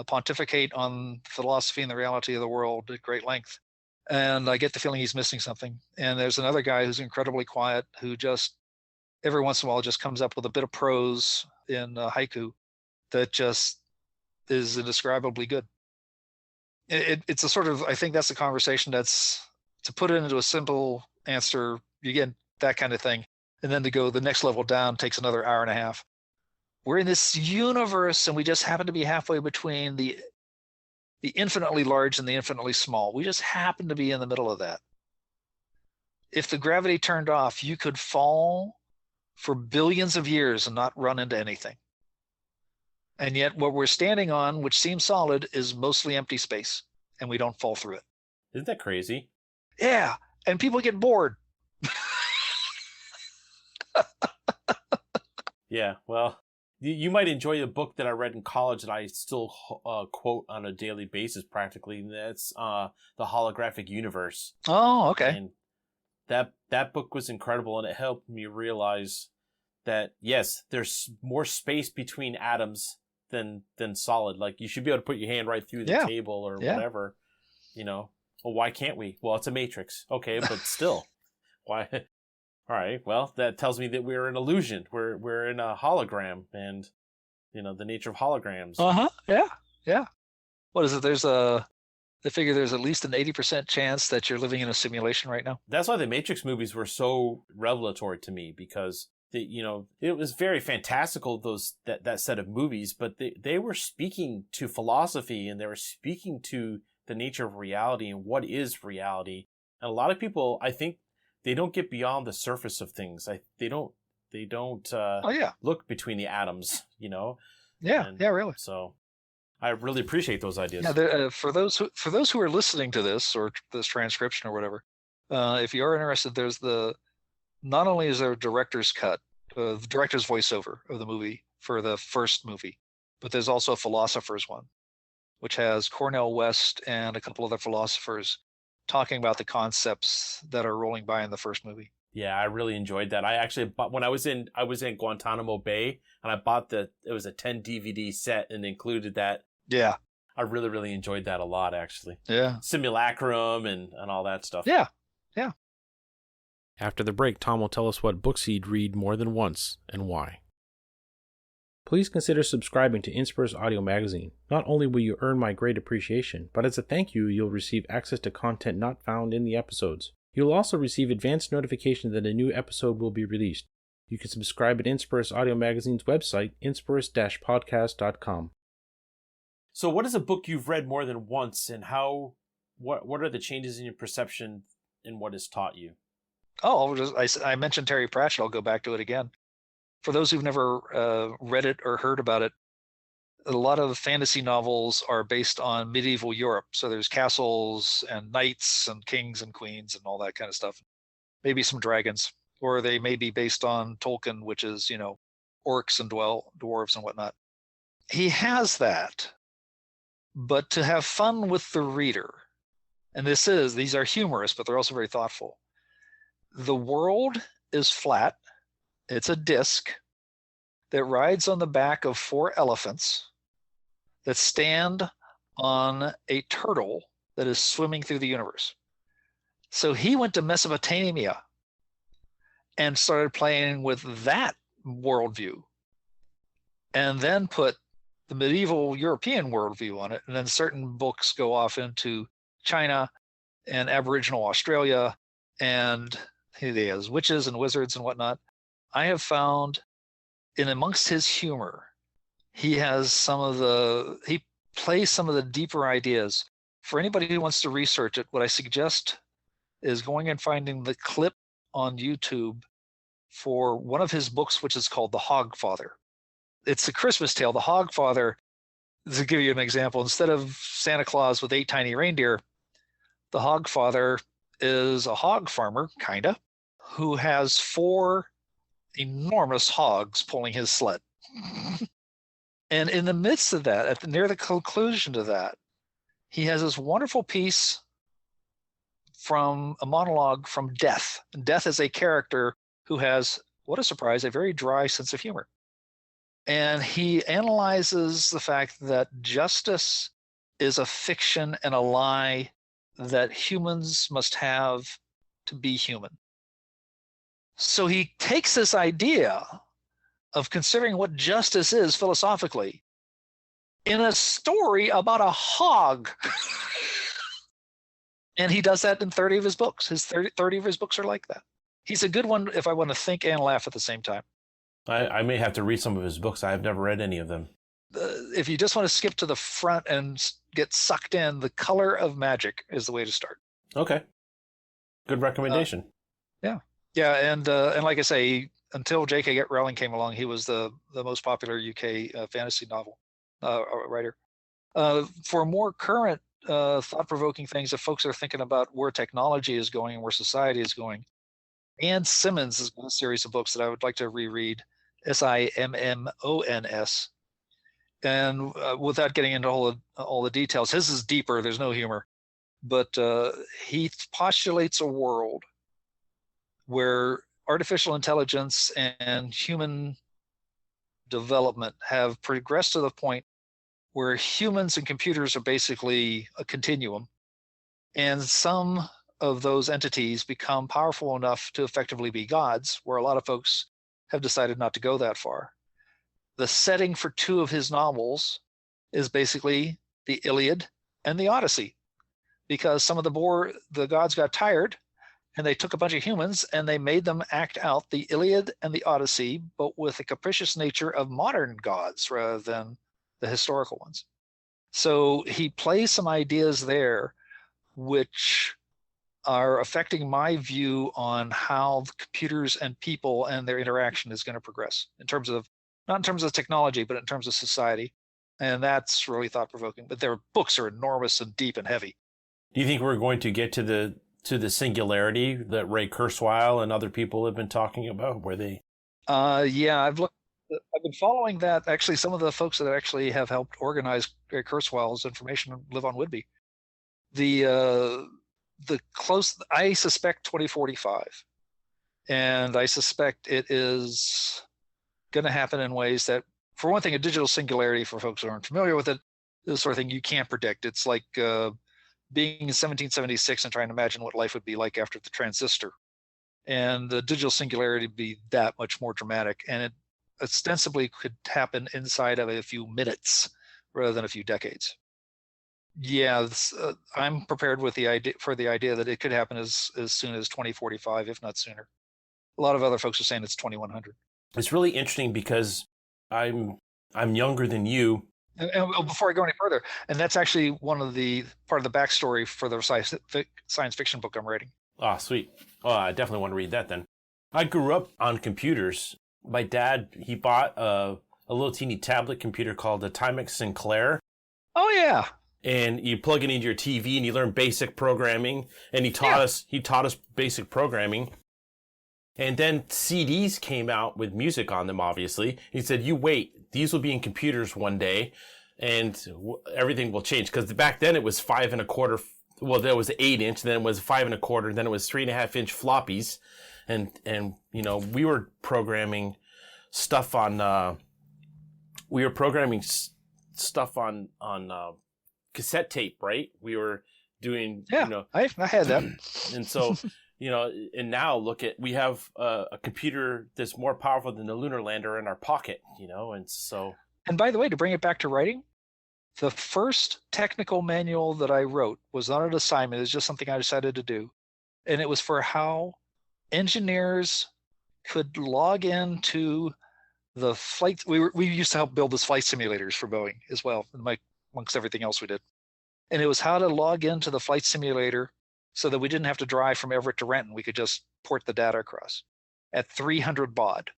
pontificate on philosophy and the reality of the world at great length. And I get the feeling he's missing something. And there's another guy who's incredibly quiet, who just every once in a while just comes up with a bit of prose in haiku that just is indescribably good. It's a sort of, I think that's the conversation that's, to put it into a simple answer, you get that kind of thing. And then to go the next level down takes another hour and a half. We're in this universe, and we just happen to be halfway between the infinitely large and the infinitely small. We just happen to be in the middle of that. If the gravity turned off, you could fall for billions of years and not run into anything. And yet what we're standing on, which seems solid, is mostly empty space, and we don't fall through it. Isn't that crazy? Yeah, and people get bored. Yeah, well, you might enjoy a book that I read in college that I still quote on a daily basis practically, and that's The Holographic Universe. Oh, okay. And that book was incredible, and it helped me realize that, yes, there's more space between atoms than solid. Like, you should be able to put your hand right through the table or whatever, you know. Well, why can't we? Well, it's a matrix. Okay, but still, why? All right, well, that tells me that we're an illusion. We're in a hologram, and, you know, the nature of holograms. Yeah. What is it? They figure there's at least an 80% chance that you're living in a simulation right now. That's why the Matrix movies were so revelatory to me, because it was very fantastical, that set of movies, but they were speaking to philosophy, and they were speaking to the nature of reality and what is reality. And a lot of people, I think, they don't get beyond the surface of things. They don't look between the atoms, you know? Yeah, really. So I really appreciate those ideas. Yeah, for those who are listening to this, or this transcription or whatever, if you are interested, not only is there a director's cut, the director's voiceover of the movie for the first movie, but there's also a philosopher's one, which has Cornel West and a couple other philosophers talking about the concepts that are rolling by in the first movie. Yeah, I really enjoyed that. I actually bought, when I was in Guantanamo Bay, and I bought it was a 10 DVD set and included that. Yeah. I really, really enjoyed that a lot, actually. Yeah. Simulacrum and all that stuff. Yeah. After the break, Tom will tell us what books he'd read more than once and why. Please consider subscribing to InSpiris Audio Magazine. Not only will you earn my great appreciation, but as a thank you, you'll receive access to content not found in the episodes. You'll also receive advanced notification that a new episode will be released. You can subscribe at InSpiris Audio Magazine's website, inspiris-podcast.com. So what is a book you've read more than once, and what are the changes in your perception and what it's taught you? Oh, I mentioned Terry Pratchett. I'll go back to it again. For those who've never read it or heard about it, a lot of the fantasy novels are based on medieval Europe. So there's castles and knights and kings and queens and all that kind of stuff. Maybe some dragons. Or they may be based on Tolkien, which is, orcs and dwarves and whatnot. He has that. But to have fun with the reader, and these are humorous, but they're also very thoughtful. The world is flat. It's a disc that rides on the back of 4 elephants that stand on a turtle that is swimming through the universe. So he went to Mesopotamia and started playing with that worldview, and then put the medieval European worldview on it. And then certain books go off into China and Aboriginal Australia, and he has witches and wizards and whatnot. I have found in amongst his humor, he plays some of the deeper ideas. For anybody who wants to research it, what I suggest is going and finding the clip on YouTube for one of his books, which is called The Hogfather. It's a Christmas tale. The Hogfather, to give you an example, instead of Santa Claus with 8 tiny reindeer, the Hogfather is a hog farmer, kinda, who has 4 enormous hogs pulling his sled. And in the midst of that, near the conclusion to that, he has this wonderful piece from a monologue from Death. And Death is a character who has, what a surprise, a very dry sense of humor. And he analyzes the fact that justice is a fiction and a lie that humans must have to be human. So he takes this idea of considering what justice is philosophically in a story about a hog. And he does that in 30 of his books. 30 of his books are like that. He's a good one if I want to think and laugh at the same time. I may have to read some of his books. I've never read any of them. If you just want to skip to the front and get sucked in, The Color of Magic is the way to start. Okay. Good recommendation. Yeah, and like I say, until J.K. Rowling came along, he was the most popular UK fantasy novel writer. For more current thought-provoking things, if folks are thinking about where technology is going and where society is going, Anne Simmons has got a series of books that I would like to reread, Simmons. And without getting into all the details, his is deeper. There's no humor, but he postulates a world where artificial intelligence and human development have progressed to the point where humans and computers are basically a continuum, and some of those entities become powerful enough to effectively be gods, where a lot of folks have decided not to go that far. The setting for two of his novels is basically the Iliad and the Odyssey, because some of the gods got tired and they took a bunch of humans and they made them act out the Iliad and the Odyssey, but with the capricious nature of modern gods rather than the historical ones. So he plays some ideas there which are affecting my view on how computers and people and their interaction is going to progress not in terms of technology, but in terms of society. And that's really thought-provoking. But their books are enormous and deep and heavy. Do you think we're going to get to the singularity that Ray Kurzweil and other people have been talking about, where they? Yeah, I've been following that. Actually, some of the folks that actually have helped organize Ray Kurzweil's information live on Whidbey. I suspect 2045, and I suspect it is going to happen in ways that, for one thing, a digital singularity, for folks who aren't familiar with it, is the sort of thing you can't predict. It's like being in 1776 and trying to imagine what life would be like after the transistor. And the digital singularity would be that much more dramatic. And it ostensibly could happen inside of a few minutes rather than a few decades. Yeah, I'm prepared with the idea that it could happen as soon as 2045, if not sooner. A lot of other folks are saying it's 2100. It's really interesting because I'm younger than you. And before I go any further, and that's actually part of the backstory for the science fiction book I'm writing. Ah, sweet. Oh, I definitely want to read that then. I grew up on computers. My dad, he bought a little teeny tablet computer called the Timex Sinclair. Oh yeah. And you plug it into your TV and you learn basic programming. And he taught us basic programming. And then CDs came out with music on them, obviously. He said, you wait, these will be in computers one day and everything will change. Because back then it was 5 1/4. Well, there was 8-inch, then it was 5 1/4, then it was 3.5-inch floppies. And we were programming stuff on, cassette tape, right? We were doing, I had that. And so, and now we have a computer that's more powerful than the lunar lander in our pocket, and so. And by the way, to bring it back to writing, the first technical manual that I wrote was not an assignment. It's just something I decided to do. And it was for how engineers could log into the flight. We used to help build those flight simulators for Boeing as well, amongst everything else we did. And it was how to log into the flight simulator so that we didn't have to drive from Everett to Renton. We could just port the data across at 300 baud.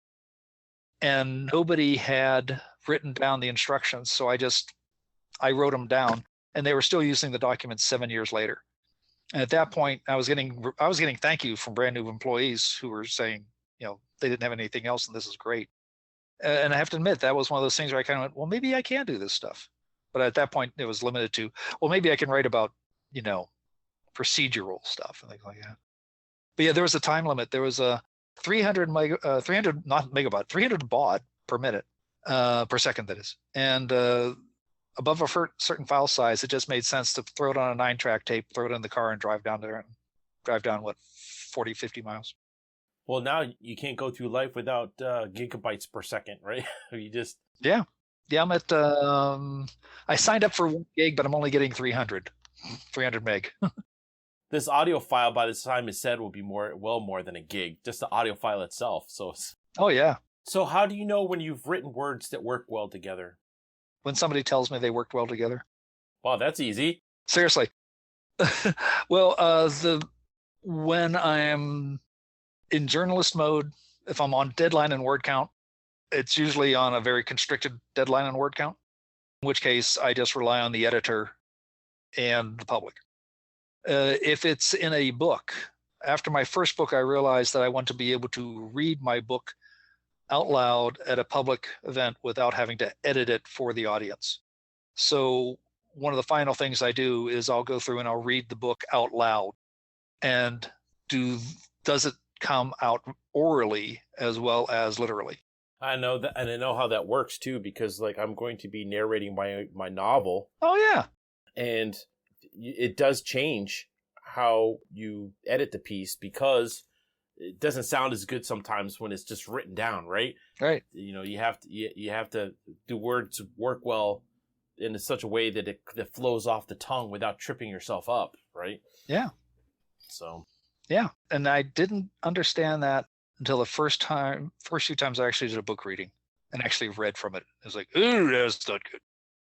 And nobody had written down the instructions. So I wrote them down, and they were still using the documents 7 years later. And at that point, I was getting thank you from brand new employees who were saying, they didn't have anything else and this is great. And I have to admit, that was one of those things where I kind of went, well, maybe I can do this stuff. But at that point, it was limited to, well, maybe I can write about, procedural stuff and things like that. But yeah, there was a time limit. There was a 300 baud per minute, per second, that is. And above a certain file size, it just made sense to throw it on a 9-track tape, throw it in the car, and drive down there, and drive down, 40, 50 miles. Well, now you can't go through life without gigabytes per second, right? You just... Yeah, I'm at, I signed up for 1 gig, but I'm only getting 300 meg. This audio file, by the time it's said, will be well more than a gig, just the audio file itself. So. Oh, yeah. So how do you know when you've written words that work well together? When somebody tells me they worked well together. Wow, that's easy. Seriously. Well, when I'm in journalist mode, if I'm on deadline and word count, it's usually on a very constricted deadline and word count, in which case I just rely on the editor and the public. If it's in a book, after my first book, I realized that I want to be able to read my book out loud at a public event without having to edit it for the audience. So one of the final things I do is I'll go through and I'll read the book out loud. And does it come out orally as well as literally? I know that, and I know how that works too, because I'm going to be narrating my novel. Oh yeah. And it does change how you edit the piece, because it doesn't sound as good sometimes when it's just written down, right? Right. You have to do words work well in such a way that that flows off the tongue without tripping yourself up, right? Yeah. So. Yeah, and I didn't understand that until the first few times I actually did a book reading and actually read from it. It was like, ooh, that's not good.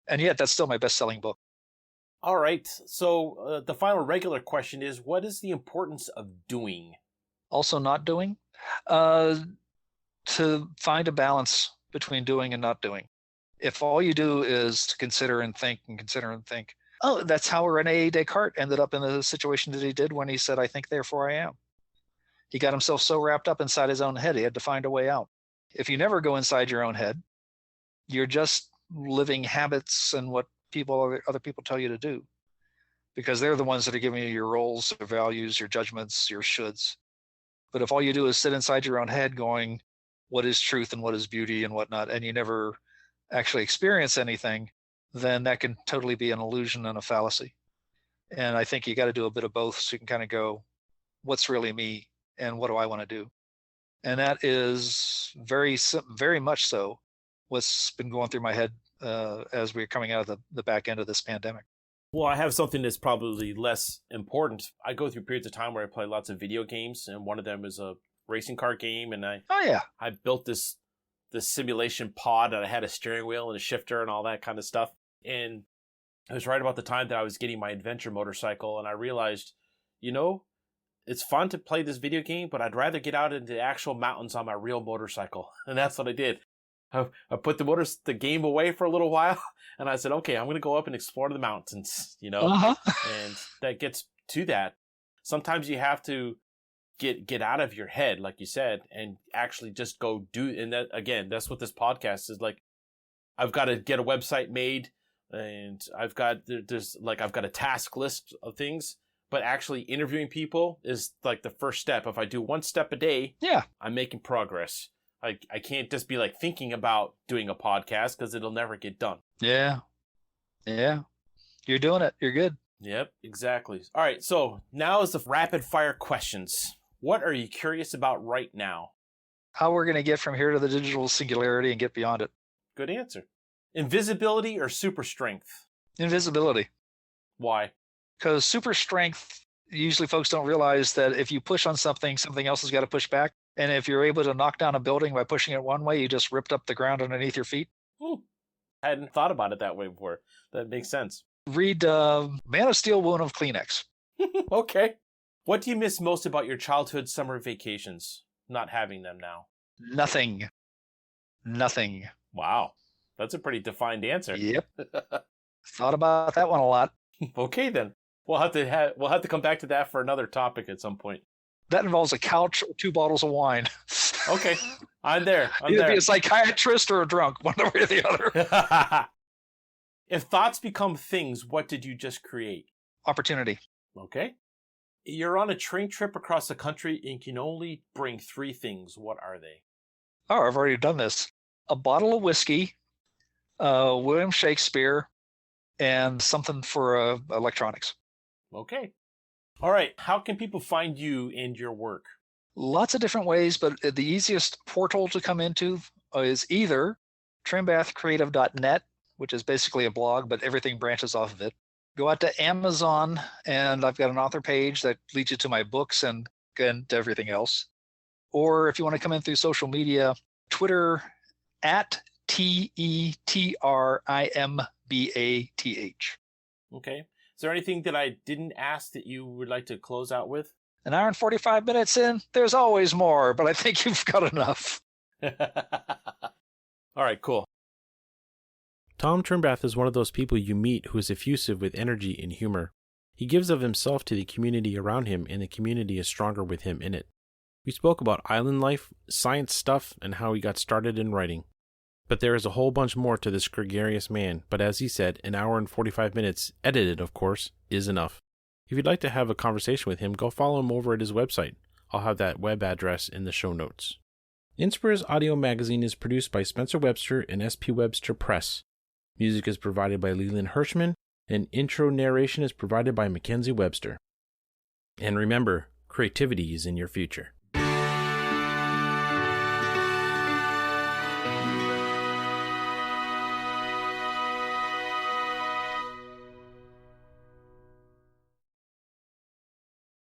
And yet, that's still my best-selling book. All right. So the final regular question is, what is the importance of doing? Also not doing? To find a balance between doing and not doing. If all you do is to consider and think, oh, that's how Rene Descartes ended up in the situation that he did when he said, I think, therefore I am. He got himself so wrapped up inside his own head, he had to find a way out. If you never go inside your own head, you're just living habits and what other people tell you to do, because they're the ones that are giving you your roles, your values, your judgments, your shoulds. But if all you do is sit inside your own head going, what is truth and what is beauty and whatnot, and you never actually experience anything, then that can totally be an illusion and a fallacy. And I think you got to do a bit of both, so you can kind of go, what's really me and what do I want to do? And that is very, very much so what's been going through my head as we're coming out of the back end of this pandemic. Well, I have something that's probably less important. I go through periods of time where I play lots of video games, and one of them is a racing car game. And I built this simulation pod, and I had a steering wheel and a shifter and all that kind of stuff. And it was right about the time that I was getting my adventure motorcycle, and I realized, it's fun to play this video game, but I'd rather get out into the actual mountains on my real motorcycle. And that's what I did. I put the game away for a little while, and I said, okay, I'm going to go up and explore the mountains, Uh-huh. And that gets to that. Sometimes you have to get out of your head, like you said, and actually just go do. And that, again, that's what this podcast is like. I've got to get a website made, and I've got a task list of things, but actually interviewing people is like the first step. If I do one step a day, I'm making progress. I can't just be thinking about doing a podcast, because it'll never get done. Yeah. You're doing it. You're good. Yep, exactly. All right, so now is the rapid fire questions. What are you curious about right now? How we're going to get from here to the digital singularity and get beyond it. Good answer. Invisibility or super strength? Invisibility. Why? Because super strength, usually folks don't realize that if you push on something else has got to push back. And if you're able to knock down a building by pushing it one way, you just ripped up the ground underneath your feet. I hadn't thought about it that way before. That makes sense. Read Man of Steel, Wound of Kleenex. Okay. What do you miss most about your childhood summer vacations? Not having them now. Nothing. Wow. That's a pretty defined answer. Yep. Thought about that one a lot. Okay, then. We'll have to come back to that for another topic at some point. That involves a couch or 2 bottles of wine. Okay, I'm there. Either be a psychiatrist or a drunk, one way or the other. If thoughts become things, what did you just create? Opportunity. Okay. You're on a train trip across the country and can only bring 3 things. What are they? Oh, I've already done this. A bottle of whiskey, William Shakespeare, and something for electronics. Okay. All right. How can people find you and your work? Lots of different ways, but the easiest portal to come into is either trimbathcreative.net, which is basically a blog, but everything branches off of it. Go out to Amazon, and I've got an author page that leads you to my books and everything else. Or if you want to come in through social media, Twitter at TETRIMBATH. Okay. Is there anything that I didn't ask that you would like to close out with? An hour and 45 minutes in, there's always more, but I think you've got enough. All right, cool. Tom Trimbath is one of those people you meet who is effusive with energy and humor. He gives of himself to the community around him, and the community is stronger with him in it. We spoke about island life, science stuff, and how he got started in writing. But there is a whole bunch more to this gregarious man, but as he said, an hour and 45 minutes, edited of course, is enough. If you'd like to have a conversation with him, go follow him over at his website. I'll have that web address in the show notes. InSpiris Audio Magazine is produced by Spencer Webster and SP Webster Press. Music is provided by Leland Hirschman, and intro narration is provided by MacKenzie Webster. And remember, creativity is in your future.